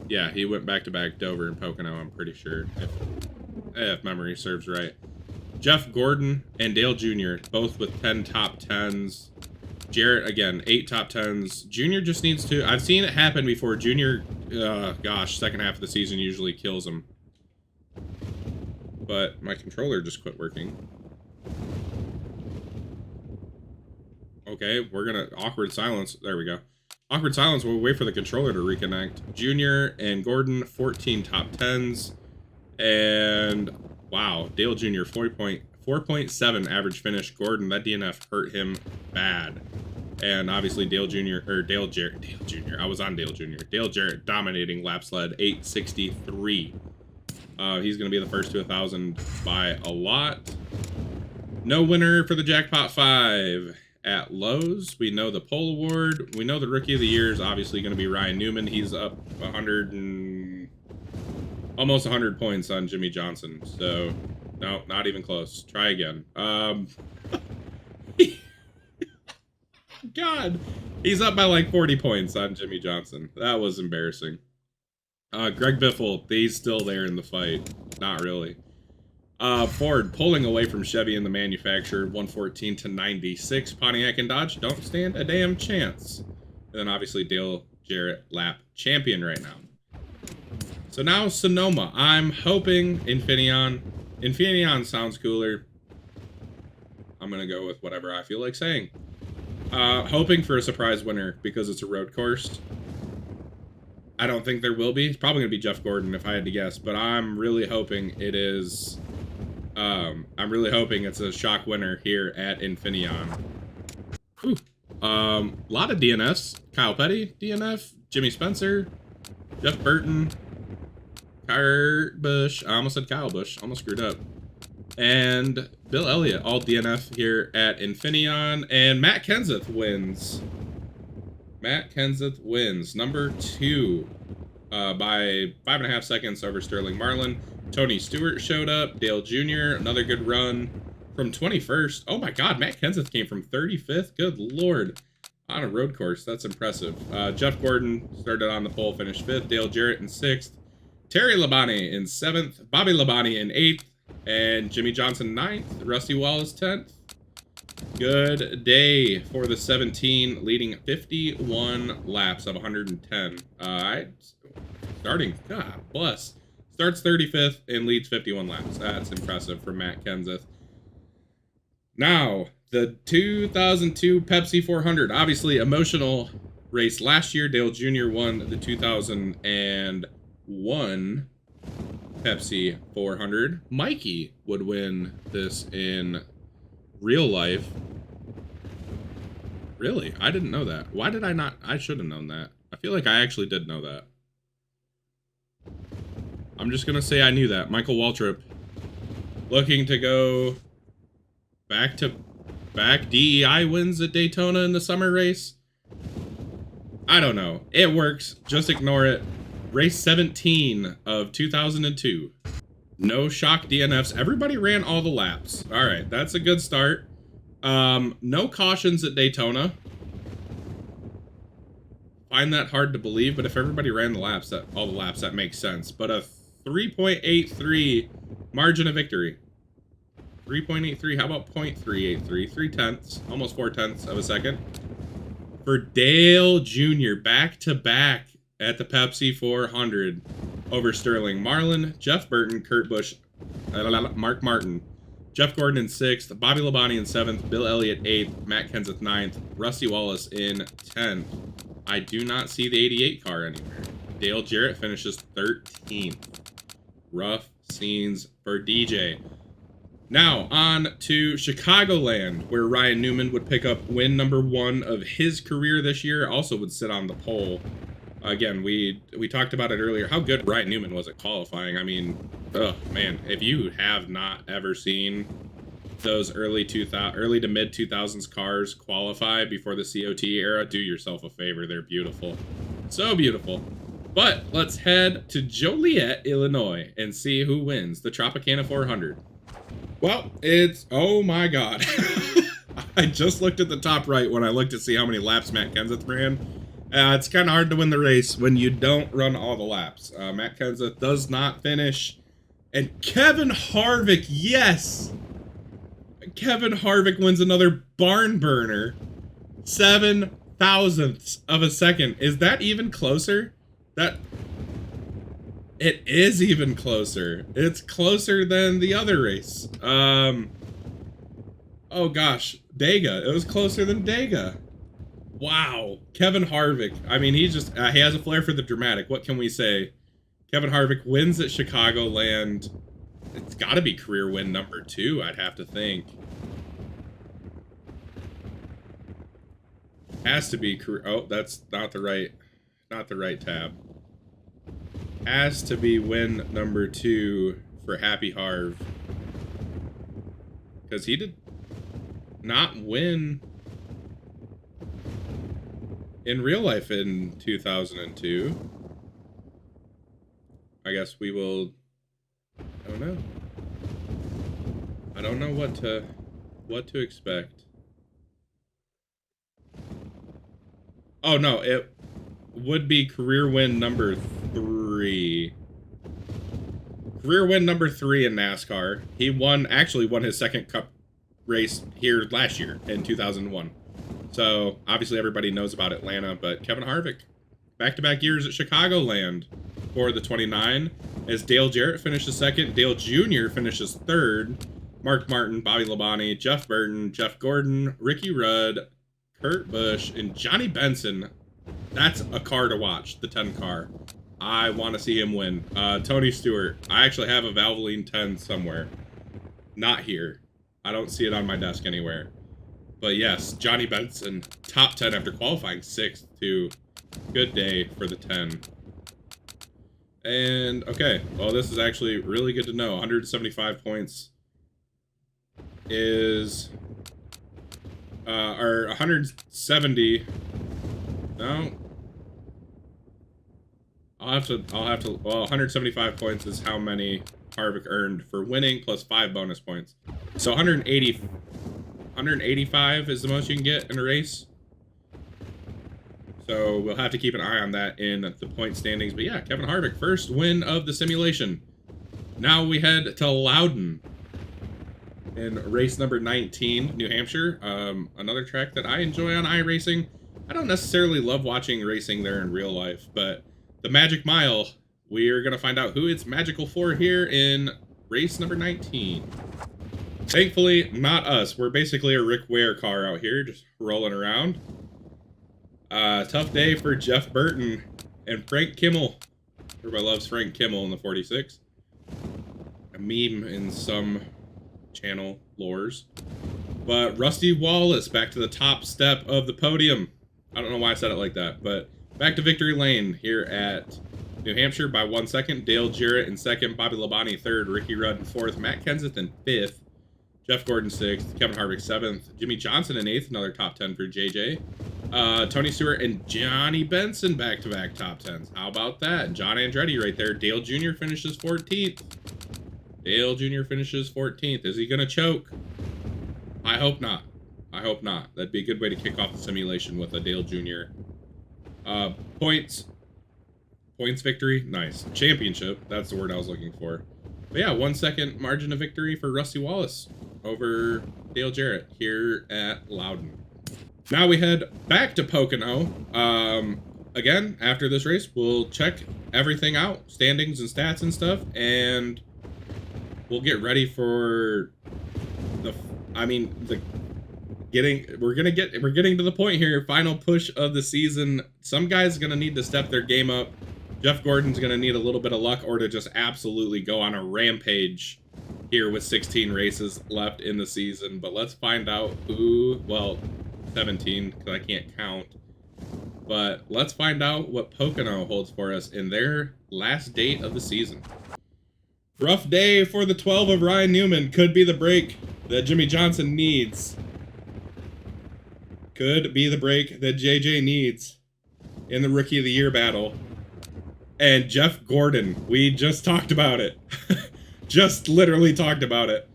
Yeah, he went back to back Dover and Pocono, I'm pretty sure, if memory serves right. Jeff Gordon and Dale Jr., both with 10 top 10s. Jarrett, again, 8 top 10s. Junior just needs to, I've seen it happen before. Junior, gosh, second half of the season usually kills him. but my controller just quit working. Okay, we're gonna awkward silence. There we go. Awkward silence while we wait for the controller to reconnect. Junior and Gordon, 14 top 10s. And wow, Dale Jr., 4.7 average finish. Gordon, that DNF hurt him bad. And obviously Dale Jr. Dale Jr. I was on Dale Jr. Dale Jarrett dominating lap sled, 863. He's going to be the first to 1,000 by a lot. No winner for the Jackpot 5 at Lowe's. We know the Pole Award. We know the Rookie of the Year is obviously going to be Ryan Newman. He's up 100 and almost 100 points on Jimmy Johnson. So, no, not even close. Try again. God, he's up by like 40 points on Jimmy Johnson. That was embarrassing. Greg Biffle, he's still there in the fight. Not really. Ford pulling away from Chevy in the manufacturer, 114 to 96. Pontiac and Dodge don't stand a damn chance. And then obviously Dale Jarrett lap champion right now. So now Sonoma. I'm hoping Infineon. Infineon sounds cooler. I'm gonna go with whatever I feel like saying. Hoping for a surprise winner because it's a road course. I don't think there will be. It's probably gonna be Jeff Gordon if I had to guess, but I'm really hoping it is. I'm really hoping it's a shock winner here at Infineon. Whew. Lot of DNFs. Kyle Petty, DNF. Jimmy Spencer, Jeff Burton, Kurt Busch. I almost said Kyle Busch. Almost screwed up. And Bill Elliott, all DNF here at Infineon. And Matt Kenseth wins. Matt Kenseth wins. Number 2 by 5.5 seconds over Sterling Marlin. Tony Stewart showed up. Dale Jr., another good run from 21st. Oh my God, Matt Kenseth came from 35th. Good Lord. On a road course, that's impressive. Jeff Gordon started on the pole, finished 5th. Dale Jarrett in 6th. Terry Labonte in 7th. Bobby Labonte in 8th. And Jimmy Johnson 9th. Rusty Wallace 10th. Good day for the 17, leading 51 laps of 110. Starting, God bless. Starts 35th and leads 51 laps. That's impressive for Matt Kenseth. Now, the 2002 Pepsi 400. Obviously, emotional race last year. Dale Jr. won the 2001 Pepsi 400. Mikey would win this in real life. Really? I didn't know that. Why did I not? I should have known that. I feel like I actually did know that. I'm just going to say I knew that. Michael Waltrip looking to go back to back. DEI wins at Daytona in the summer race. I don't know. It works. Just ignore it. Race 17 of 2002. No shock DNFs. Everybody ran all the laps. All right, that's a good start. No cautions at Daytona. Find that hard to believe, but if everybody ran the laps, all the laps, that makes sense. But a 3.83 margin of victory. 3.83. How about 0.383? 3/10, almost 4/10 of a second. For Dale Jr. back to back at the Pepsi 400 over Sterling Marlin, Jeff Burton, Kurt Busch, Mark Martin, Jeff Gordon in 6th, Bobby Labonte in 7th, Bill Elliott 8th, Matt Kenseth 9th, Rusty Wallace in 10th. I do not see the 88 car anywhere. Dale Jarrett finishes 13th. Rough scenes for DJ. Now, on to Chicagoland, where Ryan Newman would pick up win number 1 of his career this year. Also would sit on the pole. Again, we talked about it earlier, how good Ryan Newman was at qualifying. I mean, oh man, if you have not ever seen those early to mid 2000s cars qualify before the COT era, do yourself a favor. They're beautiful. So beautiful. But let's head to Joliet, Illinois, and see who wins the Tropicana 400. Well, it's, oh my God. I just looked at the top right when I looked to see how many laps Matt Kenseth ran. It's kind of hard to win the race when you don't run all the laps. Matt Kenseth does not finish. And Kevin Harvick, yes! Kevin Harvick wins another barn burner. 7 thousandths of a second. Is that even closer? It is even closer. It's closer than the other race. Oh gosh, Dega. It was closer than Dega. Wow. Kevin Harvick. I mean, he has a flair for the dramatic. What can we say? Kevin Harvick wins at Chicagoland. It's got to be career win number 2, I'd have to think. Has to be career. Oh, that's not the right tab. Has to be win number 2 for Happy Harv. Because he did not win in real life in 2002. I guess we will. I don't know. I don't know what to expect. Oh no, it would be career win number 3. Career win number 3 in NASCAR. He actually won his second Cup race here last year in 2001. So obviously everybody knows about Atlanta, but Kevin Harvick, back-to-back years at Chicagoland for the 29, as Dale Jarrett finishes second, Dale Jr. finishes third, Mark Martin, Bobby Labonte, Jeff Burton, Jeff Gordon, Ricky Rudd, Kurt Busch, and Johnny Benson. That's a car to watch, the 10 car. I want to see him win. Tony Stewart. I actually have a Valvoline 10 somewhere. Not here. I don't see it on my desk anywhere. But yes, Johnny Benson, top 10 after qualifying 6th too. Good day for the 10. And, okay, well, this is actually really good to know. 175 points is, or 170, no, I'll have to, well, 175 points is how many Harvick earned for winning, plus 5 bonus points. So 185 is the most you can get in a race. So we'll have to keep an eye on that in the point standings. But yeah, Kevin Harvick, first win of the simulation. Now we head to Loudon in race number 19, New Hampshire. Another track that I enjoy on iRacing. I don't necessarily love watching racing there in real life, but the Magic Mile, we are going to find out who it's magical for here in race number 19. Thankfully, not us. We're basically a Rick Ware car out here, just rolling around. Tough day for Jeff Burton and Frank Kimmel. Everybody loves Frank Kimmel in the 46. A meme in some channel lores. But Rusty Wallace back to the top step of the podium. I don't know why I said it like that, but back to victory lane here at New Hampshire by 1 second. Dale Jarrett in second, Bobby Labonte third, Ricky Rudd in fourth, Matt Kenseth in fifth, Jeff Gordon sixth, Kevin Harvick seventh, Jimmy Johnson in eighth, another top 10 for JJ. Tony Stewart and Johnny Benson back-to-back top 10s. How about that? John Andretti right there. Dale Jr. finishes 14th. Dale Jr. finishes 14th. Is he going to choke? I hope not. I hope not. That'd be a good way to kick off the simulation with a Dale Jr. Points victory. Nice. Championship. That's the word I was looking for. But yeah, 1 second margin of victory for Rusty Wallace over Dale Jarrett here at Loudon. Now we head back to Pocono. Again, after this race, we'll check everything out, standings and stats and stuff, and we'll get ready for we're getting to the point here, final push of the season. Some guys are gonna need to step their game up. Jeff Gordon's gonna need a little bit of luck or to just absolutely go on a rampage here with 16 races left in the season. But let's find out who, well, 17, because I can't count. But let's find out what Pocono holds for us in their last date of the season. Rough day for the 12 of Ryan Newman. Could be the break that Jimmy Johnson needs. Could be the break that JJ needs in the Rookie of the Year battle. And Jeff Gordon, we just talked about it. Just literally talked about it.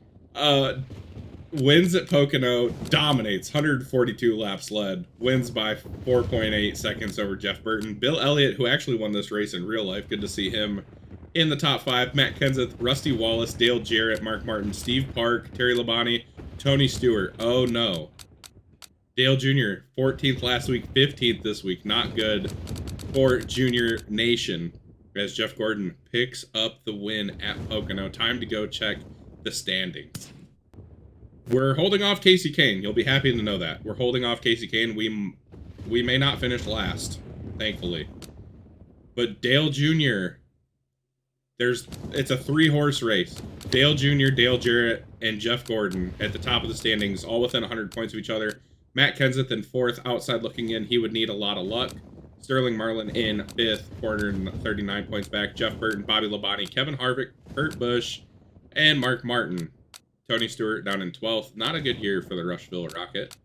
Wins at Pocono, dominates, 142 laps led, wins by 4.8 seconds over Jeff Burton. Bill Elliott, who actually won this race in real life, good to see him in the top 5. Matt Kenseth, Rusty Wallace, Dale Jarrett, Mark Martin, Steve Park, Terry Labonte, Tony Stewart. Oh no. Dale Jr., 14th last week, 15th this week. Not good for Junior Nation. as Jeff Gordon picks up the win at Pocono. Time to go check the standings. We're holding off Casey Kane. You'll be happy to know that. We're holding off Casey Kane. We may not finish last, thankfully. But Dale Jr., it's a 3-horse race. Dale Jr., Dale Jarrett, and Jeff Gordon at the top of the standings, all within 100 points of each other. Matt Kenseth in 4th, outside looking in. He would need a lot of luck. Sterling Marlin in 5th, 439 points back. Jeff Burton, Bobby Labonte, Kevin Harvick, Kurt Busch, and Mark Martin. Tony Stewart down in 12th. Not a good year for the Rushville Rocket.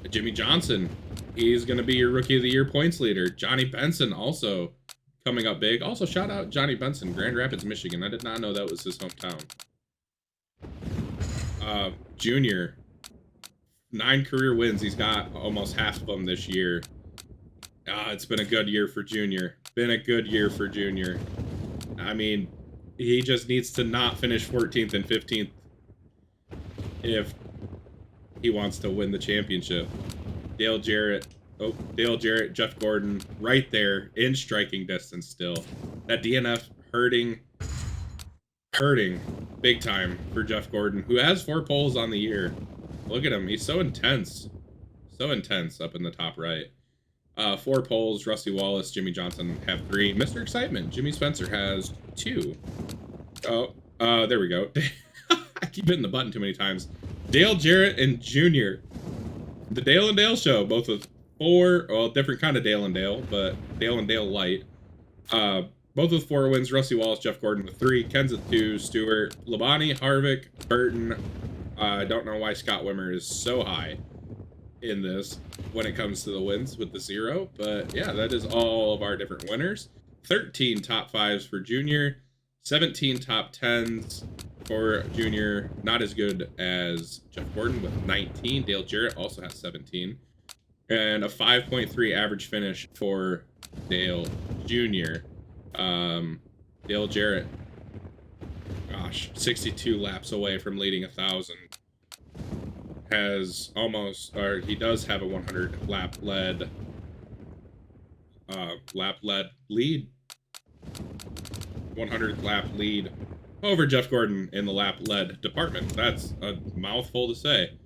Jimmy Johnson, he's going to be your Rookie of the Year points leader. Johnny Benson also coming up big. Also, shout out Johnny Benson, Grand Rapids, Michigan. I did not know that was his hometown. Junior, 9 career wins. He's got almost half of them this year. It's been a good year for Junior. Been a good year for Junior. I mean, he just needs to not finish 14th and 15th if he wants to win the championship. Dale Jarrett, Jeff Gordon, right there in striking distance still. That DNF hurting big time for Jeff Gordon, who has 4 poles on the year. Look at him. He's so intense. So intense up in the top right. 4 poles. Rusty Wallace, Jimmy Johnson have 3. Mr. Excitement, Jimmy Spencer has 2. There we go. I keep hitting the button too many times. Dale Jarrett and Junior. The Dale and Dale Show, both with 4, well, different kind of Dale and Dale, but Dale and Dale light. Both with 4 wins. Rusty Wallace, Jeff Gordon with 3. Kenseth 2. Stewart, Labonte, Harvick, Burton. I don't know why Scott Wimmer is so high in this when it comes to the wins with the 0, but yeah, that is all of our different winners. 13 top 5s for Junior, 17 top 10s for Junior. Not as good as Jeff Gordon with 19. Dale Jarrett also has 17, and a 5.3 average finish for Dale Jr. Dale Jarrett, gosh, 62 laps away from leading 1,000. Has almost, or he does have a 100 lap led lead. 100 lap lead over Jeff Gordon in the lap led department. That's a mouthful to say.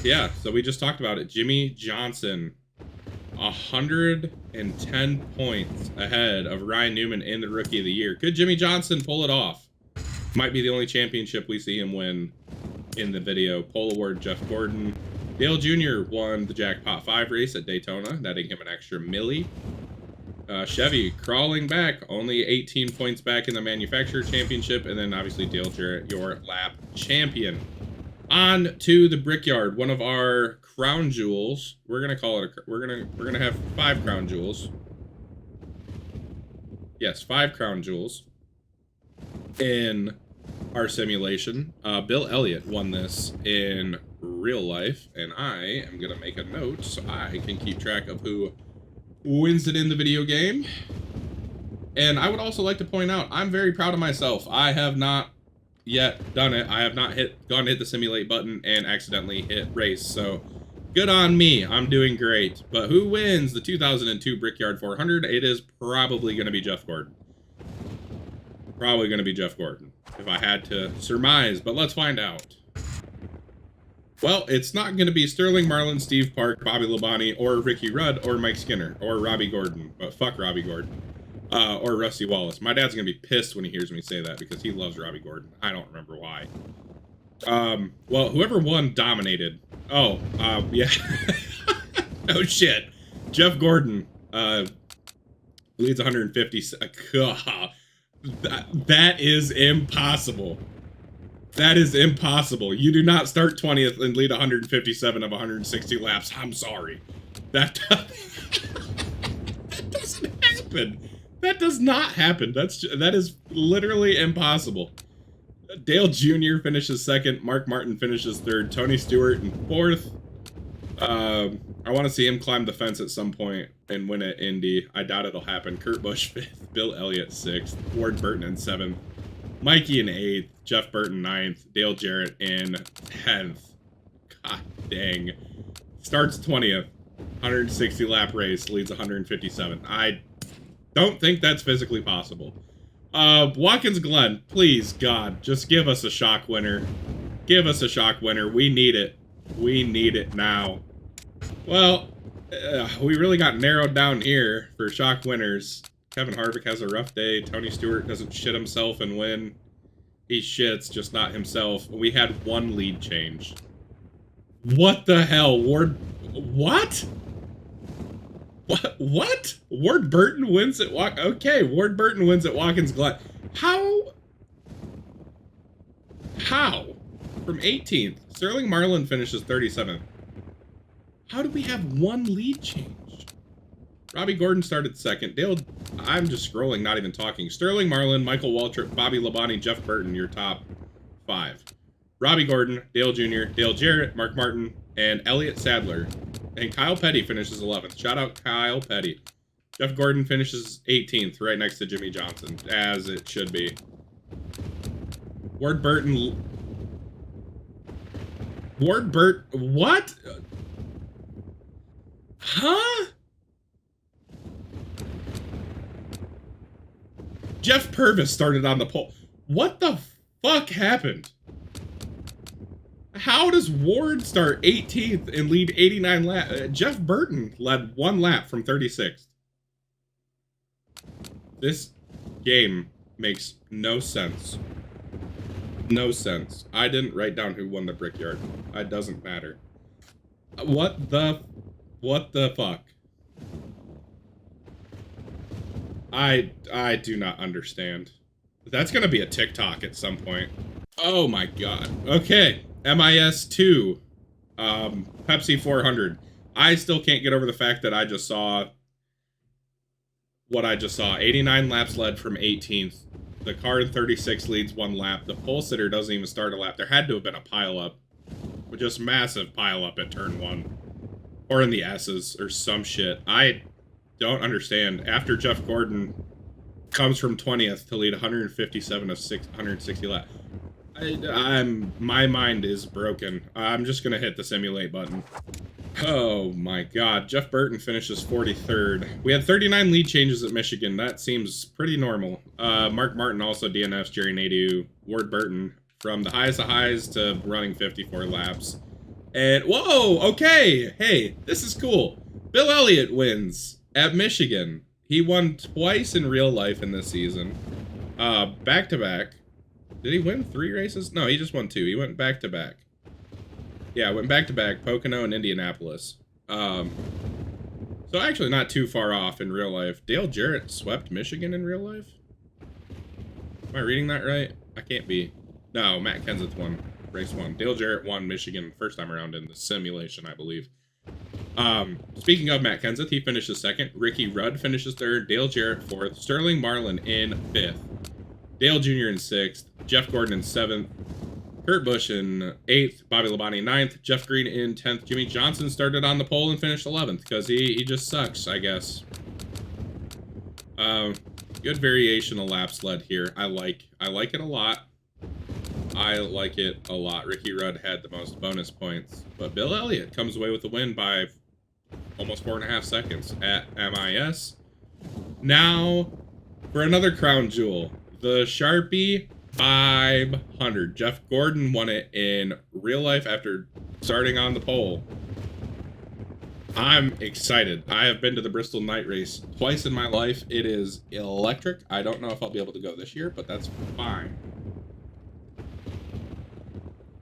Yeah, so we just talked about it. Jimmy Johnson, 110 points ahead of Ryan Newman in the Rookie of the Year. Could Jimmy Johnson pull it off? Might be the only championship we see him win in the video. Pole award, Jeff Gordon. Dale Jr. won the Jackpot 5 race at Daytona, netting him an extra milli. Chevy crawling back, only 18 points back in the manufacturer championship, and then obviously Dale Jarrett, your lap champion. On to the Brickyard, one of our crown jewels. We're gonna call it we're gonna have 5 crown jewels. Yes, 5 crown jewels in our simulation. Bill Elliott won this in real life, and I am gonna make a note so I can keep track of who wins it in the video game. And I would also like to point out, I'm very proud of myself. I have not yet done it. I have not gone to hit the simulate button and accidentally hit race, so good on me. I'm doing great. But who wins the 2002 Brickyard 400? It is probably going to be Jeff Gordon. Probably going to be Jeff Gordon, if I had to surmise, but let's find out. Well, it's not going to be Sterling Marlin, Steve Park, Bobby Labonte, or Ricky Rudd, or Mike Skinner, or Robbie Gordon. But fuck Robbie Gordon. Or Rusty Wallace. My dad's going to be pissed when he hears me say that, because he loves Robbie Gordon. I don't remember why. Well, whoever won dominated. Oh, yeah. No shit. Jeff Gordon, leads 150. That is impossible. That is impossible. You do not start 20th and lead 157 of 160 laps. I'm sorry. That doesn't happen. That does not happen. That is literally impossible. Dale Jr. finishes 2nd. Mark Martin finishes 3rd. Tony Stewart in 4th. I want to see him climb the fence at some point and win at Indy. I doubt it'll happen. Kurt Busch 5th. Bill Elliott 6th. Ward Burton in 7th. Mikey in 8th. Jeff Burton 9th. Dale Jarrett in 10th. God dang. Starts 20th. 160 lap race leads 157. I don't think that's physically possible. Watkins Glen, please, God, just give us a shock winner. Give us a shock winner. We need it. We need it now. Well, we really got narrowed down here for shock winners. Kevin Harvick has a rough day. Tony Stewart doesn't shit himself and win. He shits, just not himself. We had one lead change. What the hell? What? What? Ward Burton wins at Okay, Ward Burton wins at Watkins Glen. How? From 18th. Sterling Marlin finishes 37th. How did we have one lead change? Robbie Gordon started second. I'm just scrolling, not even talking. Sterling Marlin, Michael Waltrip, Bobby Labonte, Jeff Burton, your top 5. Robbie Gordon, Dale Jr., Dale Jarrett, Mark Martin, and Elliott Sadler. And Kyle Petty finishes 11th. Shout out Kyle Petty. Jeff Gordon finishes 18th, right next to Jimmy Johnson, as it should be. Ward Burton... What? Huh? Jeff Purvis started on the pole. What the fuck happened? How does Ward start 18th and lead 89 laps? Jeff Burton led 1 lap from 36th. This game makes no sense. No sense. I didn't write down who won the Brickyard. It doesn't matter. What the fuck? I do not understand. That's gonna be a TikTok at some point. Oh my god. Okay. MIS 2. Pepsi 400. I still can't get over the fact that I just saw what I just saw. 89 laps led from 18th. The car in 36 leads 1 lap. The pole sitter doesn't even start a lap. There had to have been a pileup. Just massive pileup at turn 1. Or in the S's or some shit. I don't understand. After Jeff Gordon comes from 20th to lead 157 of 160 laps. My mind is broken. I'm just gonna hit the simulate button. Oh my god. Jeff Burton finishes 43rd. We had 39 lead changes at Michigan. That seems pretty normal. Mark Martin also DNFs Jerry Nadeau. Ward Burton from the highest of highs to running 54 laps. And whoa, okay. Hey, this is cool. Bill Elliott wins at Michigan. He won twice in real life in this season. Back to back. Did he win 3 races? No, he just won 2. He went back to back. Yeah, went back to back, Pocono and Indianapolis. So actually not too far off in real life. Dale Jarrett swept Michigan in real life? Am I reading that right? I can't be. No, Matt Kenseth won race 1. Dale Jarrett won Michigan first time around in the simulation, I believe. Speaking of Matt Kenseth, he finishes 2nd. Ricky Rudd finishes 3rd. Dale Jarrett 4th. Sterling Marlin in 5th. Dale Jr. in 6th. Jeff Gordon in 7th. Kurt Busch in 8th. Bobby Labonte 9th. Jeff Green in 10th. Jimmy Johnson started on the pole and finished 11th because he just sucks, I guess. Good variation of laps led here. I like it a lot. I like it a lot. Ricky Rudd had the most bonus points, but Bill Elliott comes away with the win by almost 4.5 seconds at MIS. Now, for another crown jewel, the Sharpie 500. Jeff Gordon won it in real life after starting on the pole. I'm excited. I have been to the Bristol Night Race twice in my life. It is electric. I don't know if I'll be able to go this year, but that's fine.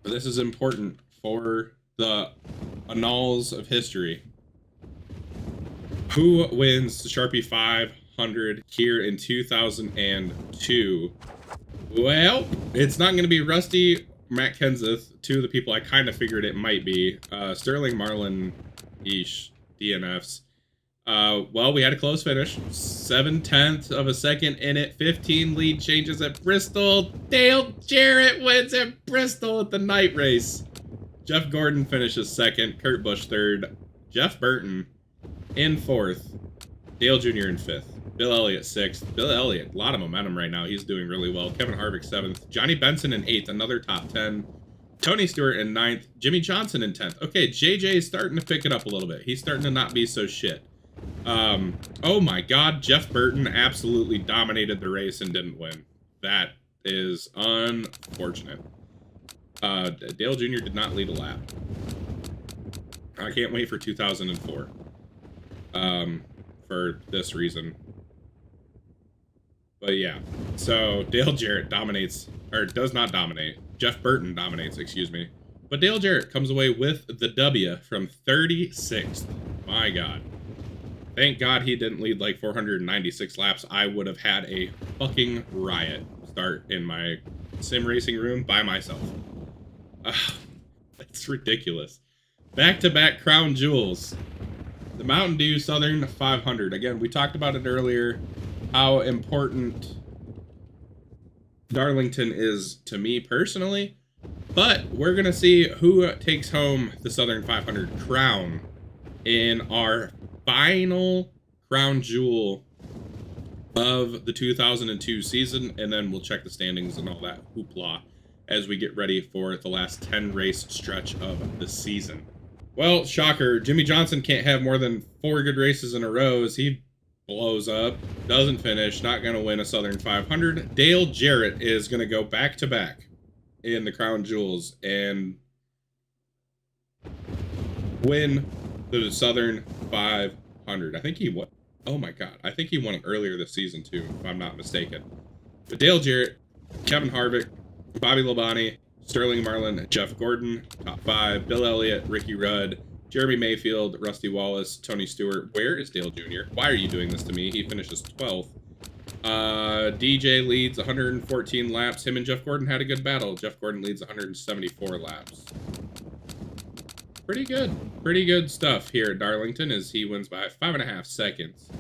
But this is important for the annals of history. Who wins the Sharpie 500 here in 2002? Well, it's not going to be Rusty, Matt Kenseth, 2 of the people I kind of figured it might be. Sterling Marlin, DNFs. Well, we had a close finish. 7/10 of a second in it. 15 lead changes at Bristol. Dale Jarrett wins at Bristol at the night race. Jeff Gordon finishes 2nd. Kurt Busch 3rd. Jeff Burton in 4th. Dale Jr. in 5th. Bill Elliott 6th. Bill Elliott, a lot of momentum right now. He's doing really well. Kevin Harvick 7th. Johnny Benson in 8th. Another top 10 Tony Stewart in 9th. Jimmy Johnson in 10th. Okay, JJ is starting to pick it up a little bit. He's starting to not be so shit. Oh my God, Jeff Burton absolutely dominated the race and didn't win. That is unfortunate. Dale Jr. did not lead a lap. I can't wait for 2004. For this reason. But yeah, so Dale Jarrett dominates, or does not dominate. Jeff Burton dominates, excuse me. But Dale Jarrett comes away with the W from 36th. My God. Thank God he didn't lead like 496 laps. I would have had a fucking riot start in my sim racing room by myself. It's ridiculous. Back-to-back crown jewels. The Mountain Dew Southern 500. Again, we talked about it earlier, how important Darlington is to me personally. But we're going to see who takes home the Southern 500 crown in our final crown jewel of the 2002 season. And then we'll check the standings and all that hoopla as we get ready for the last 10 race stretch of the season. Well, shocker, Jimmy Johnson can't have more than 4 good races in a row as he blows up, doesn't finish, not going to win a Southern 500. Dale Jarrett is going to go back-to-back in the crown jewels and win the Southern 500. I think he won. Oh my God. I think he won it earlier this season too, if I'm not mistaken. But Dale Jarrett, Kevin Harvick, Bobby Labonte, Sterling Marlin, Jeff Gordon, top 5, Bill Elliott, Ricky Rudd, Jeremy Mayfield, Rusty Wallace, Tony Stewart. Where is Dale Jr.? Why are you doing this to me? He finishes 12th. DJ leads 114 laps. Him and Jeff Gordon had a good battle. Jeff Gordon leads 174 laps. Pretty good. Pretty good stuff here at Darlington as he wins by 5.5 seconds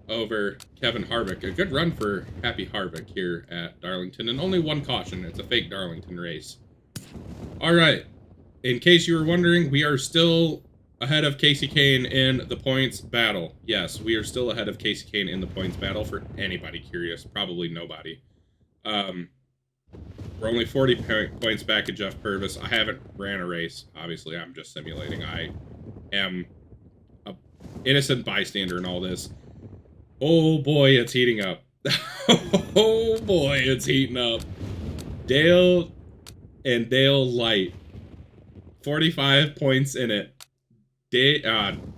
over Kevin Harvick. A good run for Happy Harvick here at Darlington, and only one caution. It's a fake Darlington race. All right. In case you were wondering, we are still ahead of Casey Kane in the points battle. Yes, we are still ahead of Casey Kane in the points battle. For anybody curious, probably nobody. We're only 40 points back at Jeff Purvis. I haven't ran a race. Obviously, I'm just simulating. I am an innocent bystander in all this. Oh boy, it's heating up. Oh boy, it's heating up. Dale and Dale Light. 45 points in it. Dale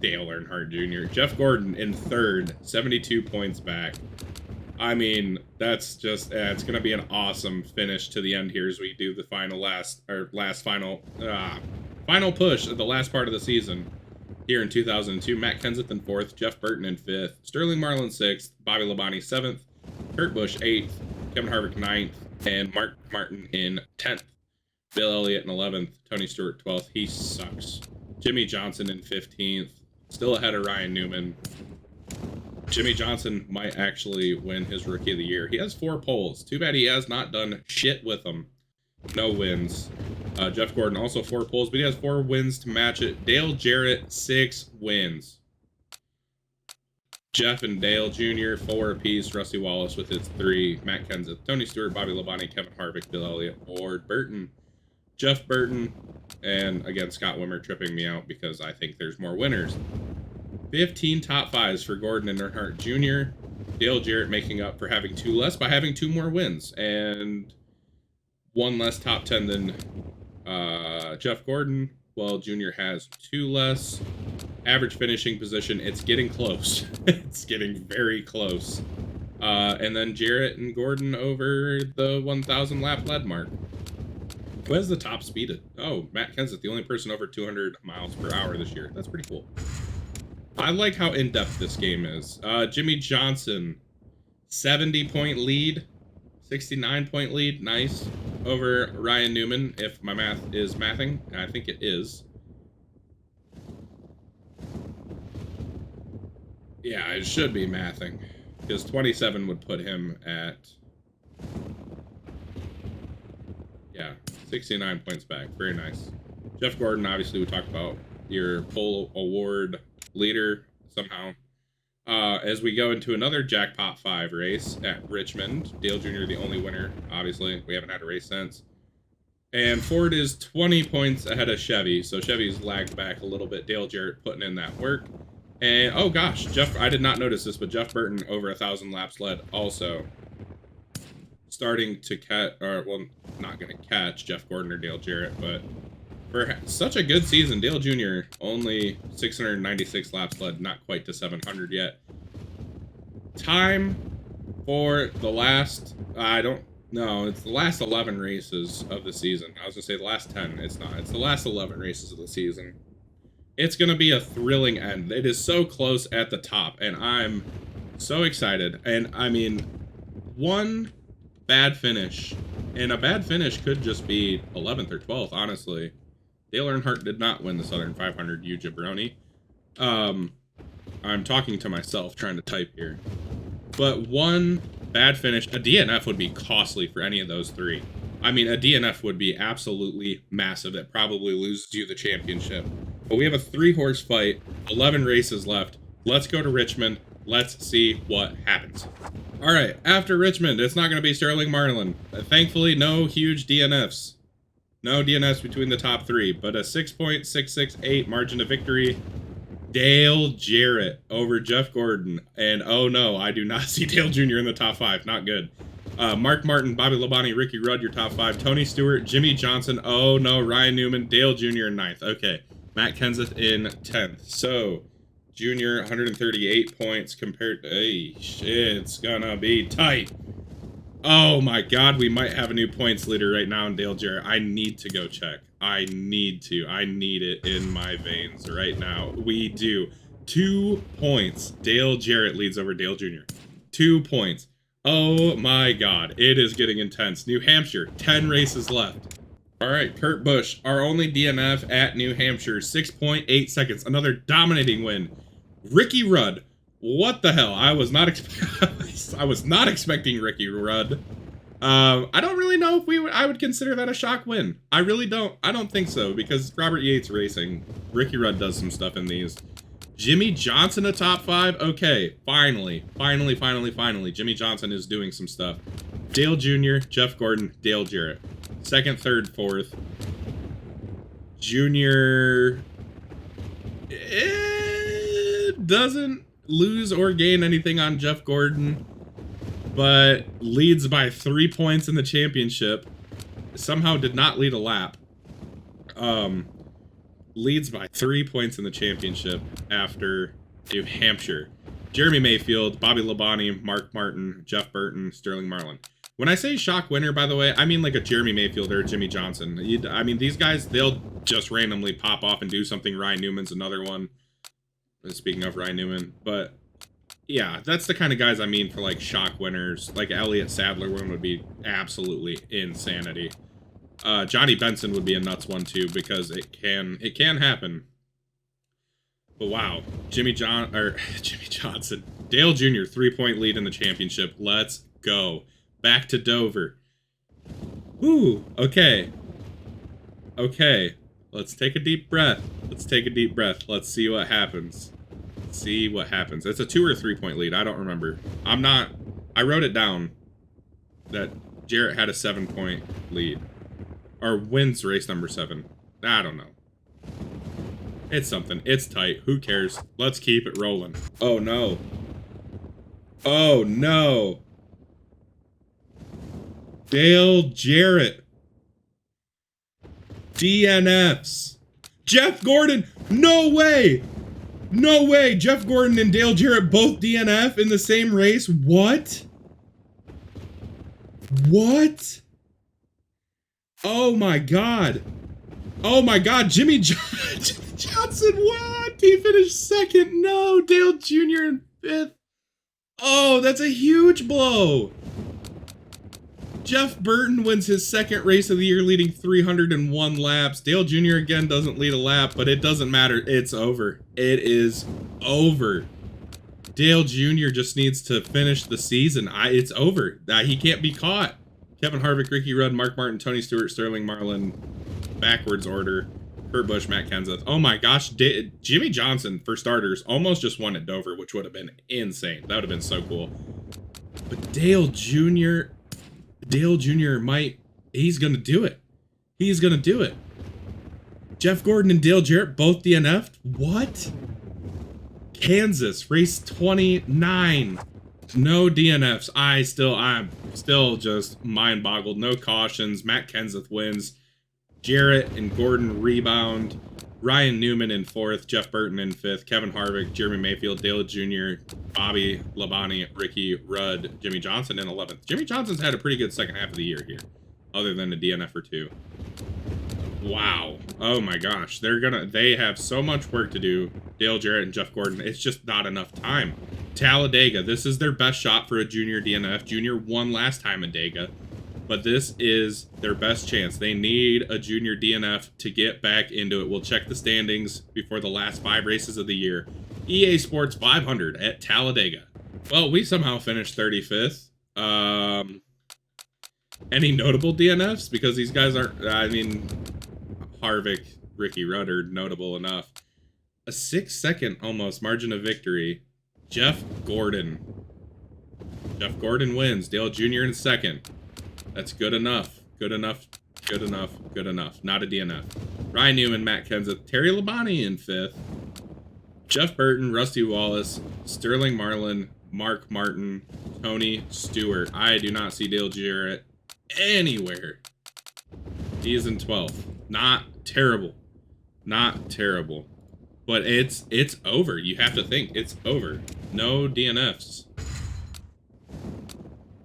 Earnhardt Jr. Jeff Gordon in 3rd, 72 points back. I mean, that's just, it's going to be an awesome finish to the end here as we do the final push of the last part of the season here in 2002. Matt Kenseth in 4th, Jeff Burton in 5th, Sterling Marlin 6th, Bobby Labonte 7th, Kurt Busch 8th, Kevin Harvick 9th, and Mark Martin in 10th. Bill Elliott in 11th, Tony Stewart 12th. He sucks. Jimmy Johnson in 15th, still ahead of Ryan Newman. Jimmy Johnson might actually win his Rookie of the Year. He has 4 poles. Too bad he has not done shit with them. No wins. Jeff Gordon also 4 poles, but he has 4 wins to match it. Dale Jarrett 6 wins. Jeff and Dale Jr. 4 apiece. Rusty Wallace with his 3. Matt Kenseth, Tony Stewart, Bobby Labonte, Kevin Harvick, Bill Elliott, Ward Burton, Jeff Burton, and again Scott Wimmer tripping me out because I think there's more winners. 15 top 5s for Gordon and Earnhardt Jr. Dale Jarrett making up for having 2 less by having 2 more wins and 1 less top 10 than Jeff Gordon. Well, Jr. has 2 less. Average finishing position, it's getting close. It's getting very close. And then Jarrett and Gordon over the 1,000 lap lead mark. Who has the top speed? Oh, Matt Kenseth, the only person over 200 miles per hour this year. That's pretty cool. I like how in-depth this game is. Jimmy Johnson, 70-point lead, 69-point lead, nice, over Ryan Newman, if my math is mathing. I think it is. Yeah, it should be mathing, because 27 would put him at, yeah, 69 points back. Very nice. Jeff Gordon, obviously, we talked about your pole award leader somehow. As we go into another Jackpot 5 race at Richmond. Dale Jr. the only winner, obviously. We haven't had a race since. And Ford is 20 points ahead of Chevy, so Chevy's lagged back a little bit. Dale Jarrett putting in that work. And, oh gosh, I did not notice this, but Jeff Burton over 1,000 laps led also. Starting to catch, or, well, not going to catch Jeff Gordon or Dale Jarrett, but for such a good season, Dale Jr. only 696 laps led, not quite to 700 yet. Time for the last, no, it's the last 11 races of the season. I was going to say the last 10. It's not. It's the last 11 races of the season. It's going to be a thrilling end. It is so close at the top, and I'm so excited. And, I mean, one bad finish, and a bad finish could just be 11th or 12th, honestly. Dale Earnhardt did not win the Southern 500, you jabroni. I'm talking to myself, trying to type here. But one bad finish, a DNF would be costly for any of those three. I mean, a DNF would be absolutely massive. It probably loses you the championship. But we have a 3-horse fight, 11 races left. Let's go to Richmond. Let's see what happens. All right, after Richmond, it's not going to be Sterling Marlin. Thankfully, no huge DNFs. No DNFs between the top three, but a 6.668 margin of victory. Dale Jarrett over Jeff Gordon. And oh no, I do not see Dale Jr. in the top 5. Not good. Mark Martin, Bobby Labonte, Ricky Rudd, your top 5. Tony Stewart, Jimmy Johnson. Oh no, Ryan Newman, Dale Jr. in 9th. Okay, Matt Kenseth in 10th. So, Junior, 138 points compared to... Hey, it's gonna be tight. Oh my god, we might have a new points leader right now in Dale Jarrett. I need to go check. I need it in my veins right now. We do. 2 points. Dale Jarrett leads over Dale Jr. 2 points. Oh my god, it is getting intense. New Hampshire, 10 races left. All right, Kurt Busch, our only DNF at New Hampshire, 6.8 seconds. Another dominating win. Ricky Rudd. What the hell? I was not expecting Ricky Rudd. I don't really know if I would consider that a shock win. I really don't. I don't think so, because Robert Yates Racing, Ricky Rudd does some stuff in these. Jimmy Johnson a top 5? Okay, finally. Jimmy Johnson is doing some stuff. Dale Jr., Jeff Gordon, Dale Jarrett. 2nd, 3rd, 4th. Junior doesn't lose or gain anything on Jeff Gordon, but leads by 3 points in the championship. Somehow did not lead a lap. Leads by 3 points in the championship after New Hampshire. Jeremy Mayfield, Bobby Labonte, Mark Martin, Jeff Burton, Sterling Marlin. When I say shock winner, by the way, I mean like a Jeremy Mayfield or a Jimmy Johnson. I mean, these guys, they'll just randomly pop off and do something. Ryan Newman's another one. Speaking of Ryan Newman, but yeah, that's the kind of guys I mean for like shock winners. Like Elliott Sadler one would be absolutely insanity. Johnny Benson would be a nuts one too, because it can happen. But wow, Jimmy Johnson, Dale Jr. 3-point lead in the championship. Let's go back to Dover. Whew. Okay. Let's take a deep breath. Let's see what happens. It's a 2 or 3 point lead. I don't remember. I wrote it down that Jarrett had a 7-point lead. Or wins race number 7. I don't know. It's something. It's tight. Who cares? Let's keep it rolling. Oh no. Dale Jarrett. DNFs. Jeff Gordon. No way. Jeff Gordon and Dale Jarrett both DNF in the same race. What? Oh my god. Jimmy Johnson, what? He finished 2nd. No, Dale Jr. in 5th. Oh, that's a huge blow. Jeff Burton wins his 2nd race of the year, leading 301 laps. Dale Jr. again doesn't lead a lap, but it doesn't matter. It's over. It is over. Dale Jr. just needs to finish the season. It's over. He can't be caught. Kevin Harvick, Ricky Rudd, Mark Martin, Tony Stewart, Sterling Marlin, backwards order. Kurt Busch, Matt Kenseth. Oh my gosh, Jimmy Johnson, for starters, almost just won at Dover, which would have been insane. That would have been so cool. But Dale Jr. he's going to do it. He's going to do it. Jeff Gordon and Dale Jarrett both DNF'd? What? Kansas, race 29. No DNFs. I'm still just mind boggled. No cautions. Matt Kenseth wins. Jarrett and Gordon rebound. Ryan Newman in 4th. Jeff Burton in 5th. Kevin Harvick, Jeremy Mayfield, Dale Jr., Bobby Labonte, Ricky Rudd, Jimmy Johnson in 11th. Jimmy Johnson's had a pretty good second half of the year here, other than a DNF or 2. Wow. Oh my gosh. They have so much work to do. Dale Jarrett and Jeff Gordon. It's just not enough time. Talladega. This is their best shot for a junior DNF. Junior won last time at Dega, but this is their best chance. They need a junior DNF to get back into it. We'll check the standings before the last 5 races of the year. EA Sports 500 at Talladega. Well, we somehow finished 35th. Any notable DNFs? Because these guys aren't, Harvick, Ricky Rudd are notable enough. A 6-second almost margin of victory. Jeff Gordon. Jeff Gordon wins. Dale Jr. in 2nd. That's good enough. Good enough. Good enough. Good enough. Not a DNF. Ryan Newman, Matt Kenseth, Terry Labonte in 5th. Jeff Burton, Rusty Wallace, Sterling Marlin, Mark Martin, Tony Stewart. I do not see Dale Jarrett anywhere. He is in 12th. Not terrible. Not terrible. But it's over. You have to think it's over. No DNFs.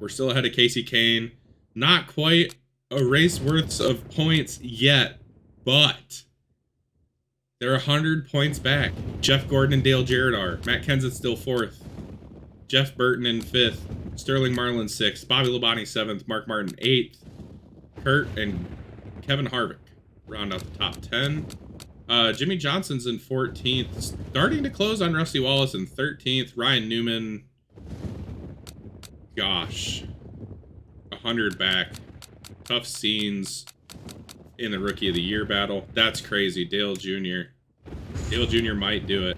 We're still ahead of Casey Kane. Not quite a race worth of points yet, but they're 100 points back. Jeff Gordon and Dale Jarrett are. Matt Kenseth still 4th. Jeff Burton in 5th. Sterling Marlin 6th. Bobby Labonte 7th. Mark Martin 8th. Kurt and Kevin Harvick round out the top 10. Jimmy Johnson's in 14th. Starting to close on Rusty Wallace in 13th. Ryan Newman. Gosh. 100 back. Tough scenes in the Rookie of the Year battle. That's crazy. Dale Jr. Dale Jr. might do it.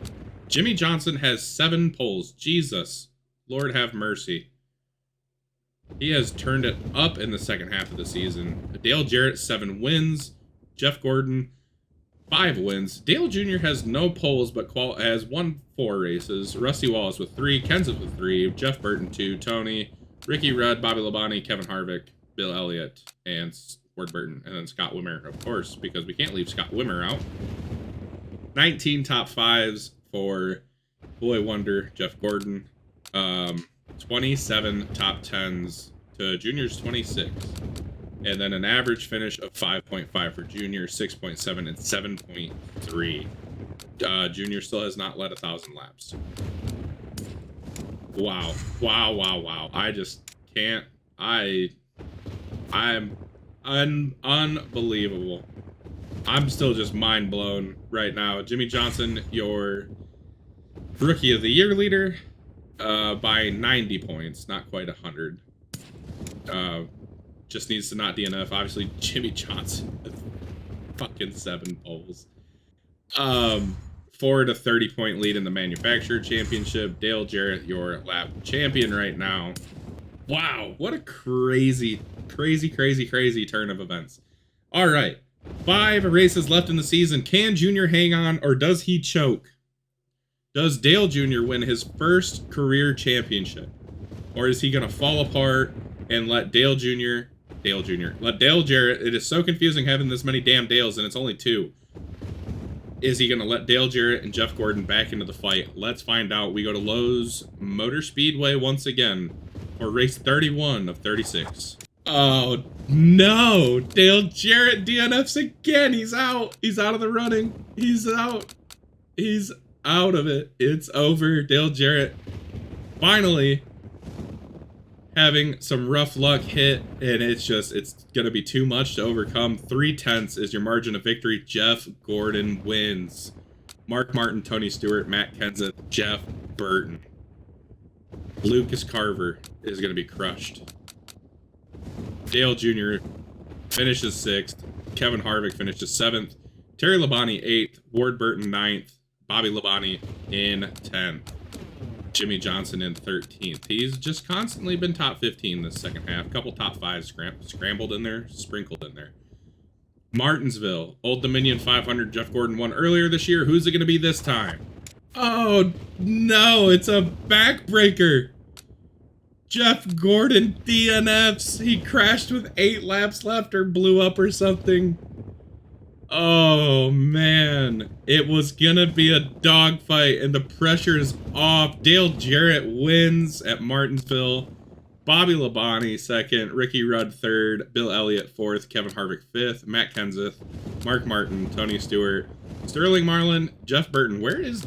Jimmy Johnson has 7 poles. Jesus. Lord have mercy. He has turned it up in the second half of the season. Dale Jarrett, 7 wins. Jeff Gordon, 5 wins. Dale Jr. has no poles, but has won 4 races. Rusty Wallace with 3. Kenseth with 3. Jeff Burton, 2. Tony, Ricky Rudd, Bobby Labonte, Kevin Harvick, Bill Elliott, and Ward Burton. And then Scott Wimmer, of course, because we can't leave Scott Wimmer out. 19 top 5s for Boy Wonder, Jeff Gordon. 27 top 10s to Junior's 26. And then an average finish of 5.5 for Junior, 6.7, and 7.3. Junior still has not led 1,000 laps. Wow. Wow, wow, wow. I just can't. I'm unbelievable. I'm still just mind blown right now. Jimmy Johnson, your Rookie of the Year leader, by 90 points, not quite 100. Just needs to not DNF. Obviously, Jimmy Johnson with fucking 7 poles. 4 to 30 point lead in the manufacturer championship. Dale Jarrett, your lap champion right now. Wow, what a crazy turn of events. All right, 5 races left in the season. Can Junior hang on, or does he choke? Does Dale Jr. win his first career championship? Or is he going to fall apart and let Dale Jarrett, it is so confusing having this many damn Dales and it's only 2. Is he going to let Dale Jarrett and Jeff Gordon back into the fight? Let's find out. We go to Lowe's Motor Speedway once again for race 31 of 36. Oh, no. Dale Jarrett DNFs again. He's out. He's out of the running. He's out. He's out of it. It's over. Dale Jarrett finally having some rough luck hit, and it's gonna be too much to overcome. 3/10 is your margin of victory. Jeff Gordon wins. Mark Martin, Tony Stewart, Matt Kenseth, Jeff Burton. Lucas Carver is gonna be crushed. Dale Jr. finishes 6th. Kevin Harvick finishes 7th. Terry Labonte 8th. Ward Burton 9th. Bobby Labonte in 10th. Jimmy Johnson in 13th. He's just constantly been top 15 this second half. A couple top 5s scrambled in there, sprinkled in there. Martinsville, Old Dominion 500. Jeff Gordon won earlier this year. Who's it going to be this time? Oh, no, it's a backbreaker. Jeff Gordon DNFs. He crashed with 8 laps left or blew up or something. Oh, man. It was going to be a dogfight, and the pressure is off. Dale Jarrett wins at Martinsville. Bobby Labonte second, Ricky Rudd third, Bill Elliott fourth, Kevin Harvick fifth, Matt Kenseth, Mark Martin, Tony Stewart, Sterling Marlin, Jeff Burton. Where is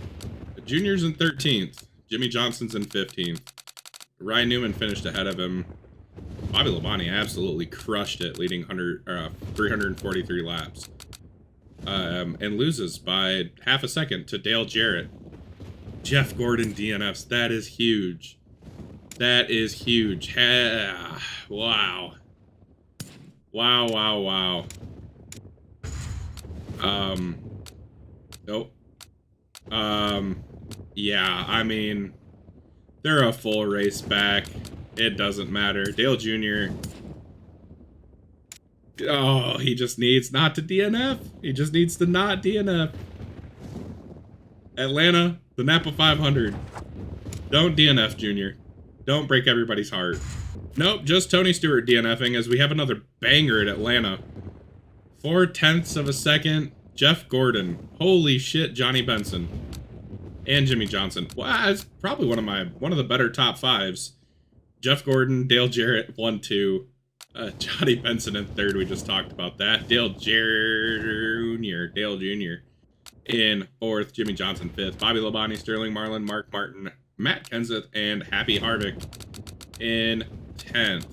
Junior's in 13th? Jimmy Johnson's in 15th. Ryan Newman finished ahead of him. Bobby Labonte absolutely crushed it, leading 343 laps. And loses by half a second to Dale Jarrett. Jeff Gordon DNFs. That is huge. That is huge. Wow. Wow. Nope. Yeah, I mean, they're a full race back. It doesn't matter. Dale Jr. Oh, he just needs not to DNF. He just needs to not DNF. Atlanta, the Napa 500. Don't DNF, Junior. Don't break everybody's heart. Nope, just Tony Stewart DNFing as we have another banger at Atlanta. 0.4 of a second. Jeff Gordon. Holy shit, Johnny Benson. And Jimmy Johnson. Wow, it's probably one of the better top fives. Jeff Gordon, Dale Jarrett, 1-2. Johnny Benson in third. We just talked about that. Dale Jr. in fourth. Jimmy Johnson fifth. Bobby Labonte, Sterling Marlin, Mark Martin, Matt Kenseth, and Happy Harvick in 10th.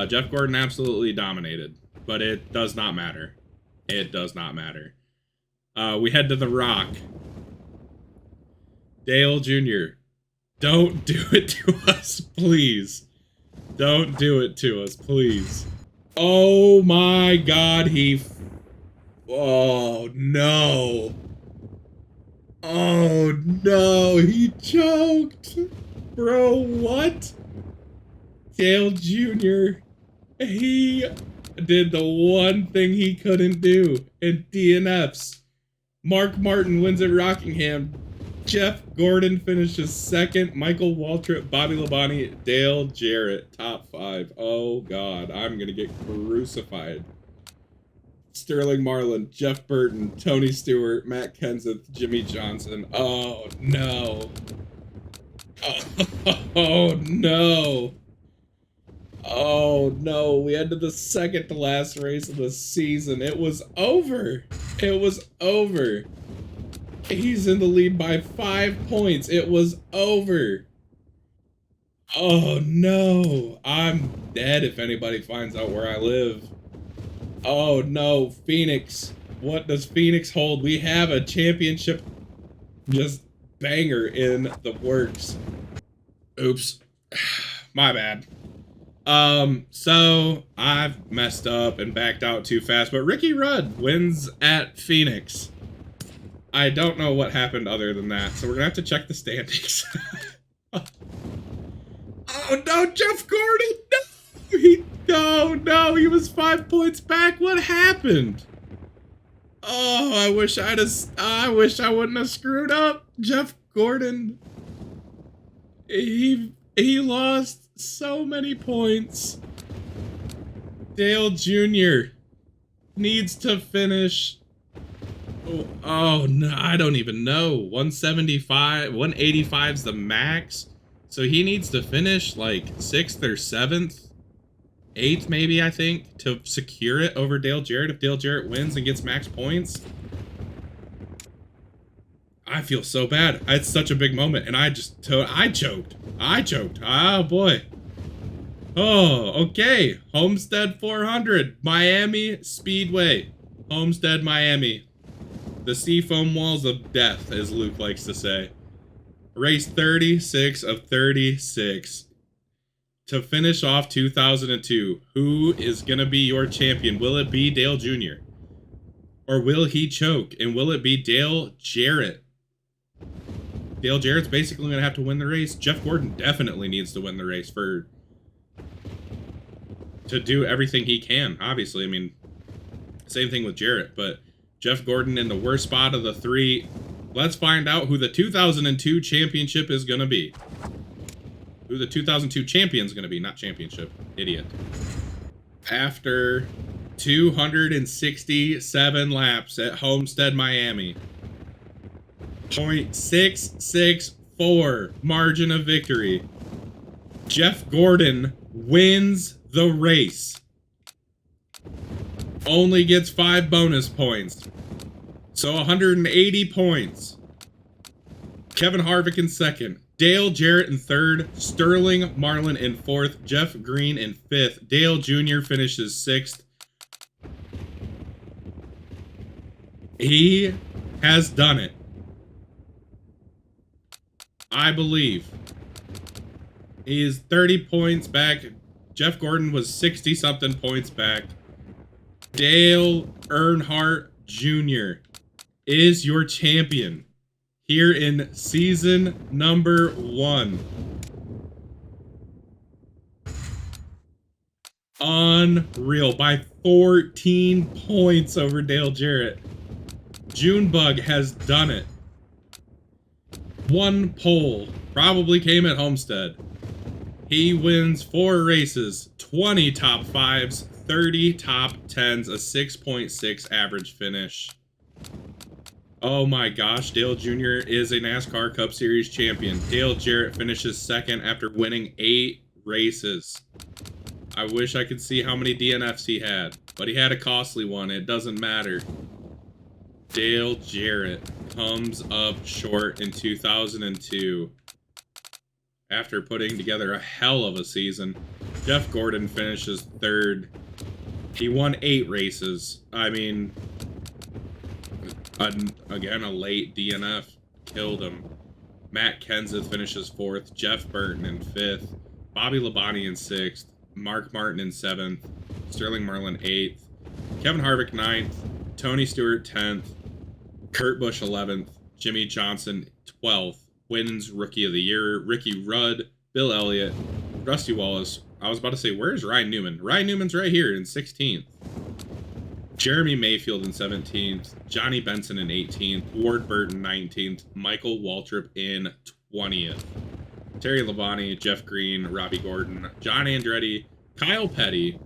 Jeff Gordon absolutely dominated, but it does not matter. It does not matter. We head to the Rock. Dale Jr., don't do it to us, please. Don't do it to us, please. Oh my God, oh no. Oh no, he choked. Bro, what? Dale Jr., he did the one thing he couldn't do in DNFs. Mark Martin wins at Rockingham. Jeff Gordon finishes second. Michael Waltrip, Bobby Labonte, Dale Jarrett, top 5. Oh God, I'm gonna get crucified. Sterling Marlin, Jeff Burton, Tony Stewart, Matt Kenseth, Jimmy Johnson. Oh no. Oh no. Oh no, we had to the second to last race of the season. It was over. It was over. He's in the lead by 5 points. It was over. Oh no, I'm dead if anybody finds out where I live. Oh no, Phoenix. What does Phoenix hold? We have a championship just banger in the works. Oops. My bad. So I've messed up and backed out too fast, but Ricky Rudd wins at Phoenix. I don't know what happened other than that, so we're gonna have to check the standings. Oh no, Jeff Gordon! No, he was 5 points back. What happened? Oh, I wish I wouldn't have screwed up. Jeff Gordon, he lost so many points. Dale Jr. needs to finish. Oh no, I don't even know. 175, 185's the max. So he needs to finish like 6th or 7th, 8th maybe, I think, to secure it over Dale Jarrett if Dale Jarrett wins and gets max points. I feel so bad. It's such a big moment, and I choked. Oh boy. Oh, okay. Homestead 400, Miami Speedway. Homestead, Miami. The Seafoam Walls of Death, as Luke likes to say. Race 36 of 36. To finish off 2002, who is going to be your champion? Will it be Dale Jr.? Or will he choke? And will it be Dale Jarrett? Dale Jarrett's basically going to have to win the race. Jeff Gordon definitely needs to win the race to do everything he can, obviously. I mean, Same thing with Jarrett, but Jeff Gordon in the worst spot of the three. Let's find out who the 2002 championship is going to be. Who the 2002 champion is going to be, not championship. Idiot. After 267 laps at Homestead, Miami. 0.664 margin of victory. Jeff Gordon wins the race. Only gets 5 bonus points. So 180 points. Kevin Harvick in second. Dale Jarrett in third. Sterling Marlin in fourth. Jeff Green in fifth. Dale Jr. finishes sixth. He has done it. I believe. He is 30 points back. Jeff Gordon was 60-something points back. Dale Earnhardt Jr. is your champion here in season number 1. Unreal. By 14 points over Dale Jarrett. Junebug has done it. 1 pole. Probably came at Homestead. He wins 4 races, 20 top 5s, 30 top 10s, a 6.6 average finish. Oh my gosh, Dale Jr. is a NASCAR Cup Series champion. Dale Jarrett finishes second after winning 8 races. I wish I could see how many DNFs he had, but he had a costly one. It doesn't matter. Dale Jarrett comes up short in 2002. After putting together a hell of a season. Jeff Gordon finishes third. He won 8 races. I mean, again, a late DNF killed him. Matt Kenseth finishes fourth. Jeff Burton in fifth. Bobby Labonte in sixth. Mark Martin in seventh. Sterling Marlin 8th. Kevin Harvick 9th. Tony Stewart 10th. Kurt Busch 11th. Jimmy Johnson 12th. Wins Rookie of the Year. Ricky Rudd, Bill Elliott, Rusty Wallace. I was about to say, where's Ryan Newman? Ryan Newman's right here in 16th. Jeremy Mayfield in 17th. Johnny Benson in 18th. Ward Burton 19th. Michael Waltrip in 20th. Terry Labonte, Jeff Green, Robbie Gordon, John Andretti, Kyle Petty,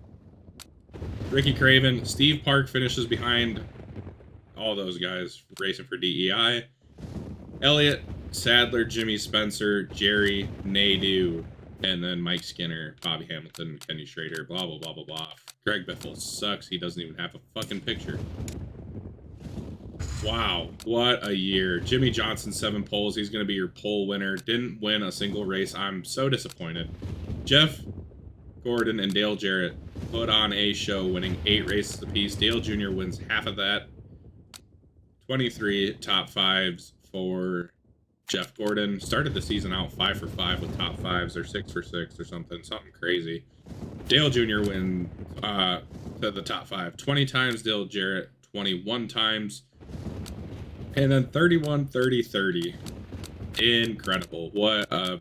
Ricky Craven, Steve Park finishes behind all those guys racing for DEI. Elliott, Sadler, Jimmy Spencer, Jerry, Nadeau, and then Mike Skinner, Bobby Hamilton, Kenny Schrader, blah, blah, blah, blah, blah. Greg Biffle sucks. He doesn't even have a fucking picture. Wow, what a year. Jimmy Johnson, 7 poles. He's going to be your pole winner. Didn't win a single race. I'm so disappointed. Jeff Gordon and Dale Jarrett put on a show, winning 8 races apiece. Dale Jr. wins half of that. 23 top 5s for Jeff Gordon. Started the season out 5 for 5 with top 5s, or 6 for 6 or something crazy. Dale Jr. win to the top 5 20 times. Dale Jarrett 21 times. And then 31, 30, 30. Incredible. What a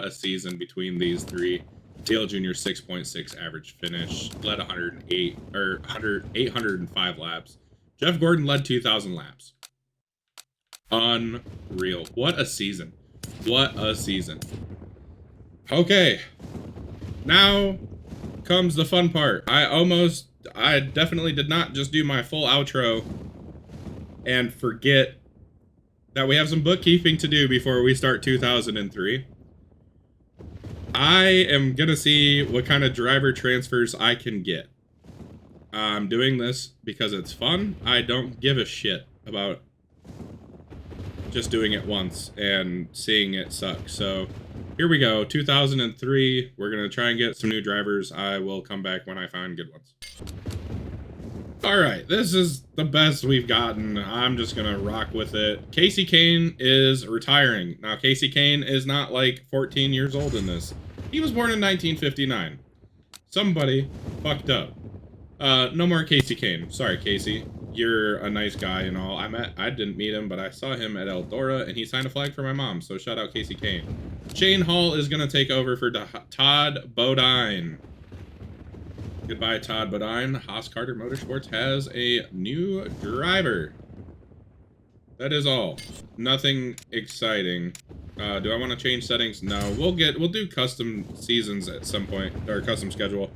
season between these three. Dale Jr. 6.6 average finish. Led 805 laps. Jeff Gordon led 2,000 laps. Unreal. What a season. What a season. Okay. Now comes the fun part. I definitely did not just do my full outro and forget that we have some bookkeeping to do before we start 2003. I am going to see what kind of driver transfers I can get. I'm doing this because it's fun. I don't give a shit about just doing it once and seeing it suck. So here we go. 2003. We're going to try and get some new drivers. I will come back when I find good ones. All right, this is the best we've gotten. I'm just going to rock with it. Kasey Kahne is retiring. Now, Kasey Kahne is not like 14 years old in this. He was born in 1959. Somebody fucked up. No more Kasey Kahne. Sorry, Kasey. You're a nice guy and all. I didn't meet him, but I saw him at Eldora, and he signed a flag for my mom, so shout out Kasey Kahne. Shane Hall is going to take over for Todd Bodine. Goodbye, Todd Bodine. Haas Carter Motorsports has a new driver. That is all. Nothing exciting. Do I want to change settings? No. We'll do custom seasons at some point, or custom schedule.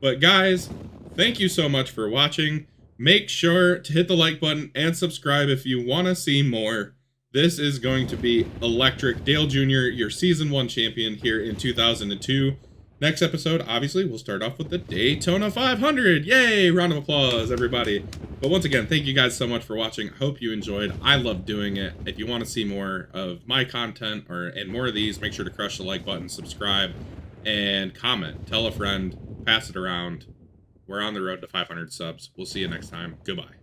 But guys, thank you so much for watching. Make sure to hit the like button and subscribe if you want to see more. This is going to be electric. Dale Jr., your Season 1 champion here in 2002. Next episode, obviously, we'll start off with the Daytona 500. Yay! Round of applause, everybody. But once again, thank you guys so much for watching. I hope you enjoyed. I love doing it. If you want to see more of my content and more of these, make sure to crush the like button, subscribe, and comment. Tell a friend. Pass it around. We're on the road to 500 subs. We'll see you next time. Goodbye.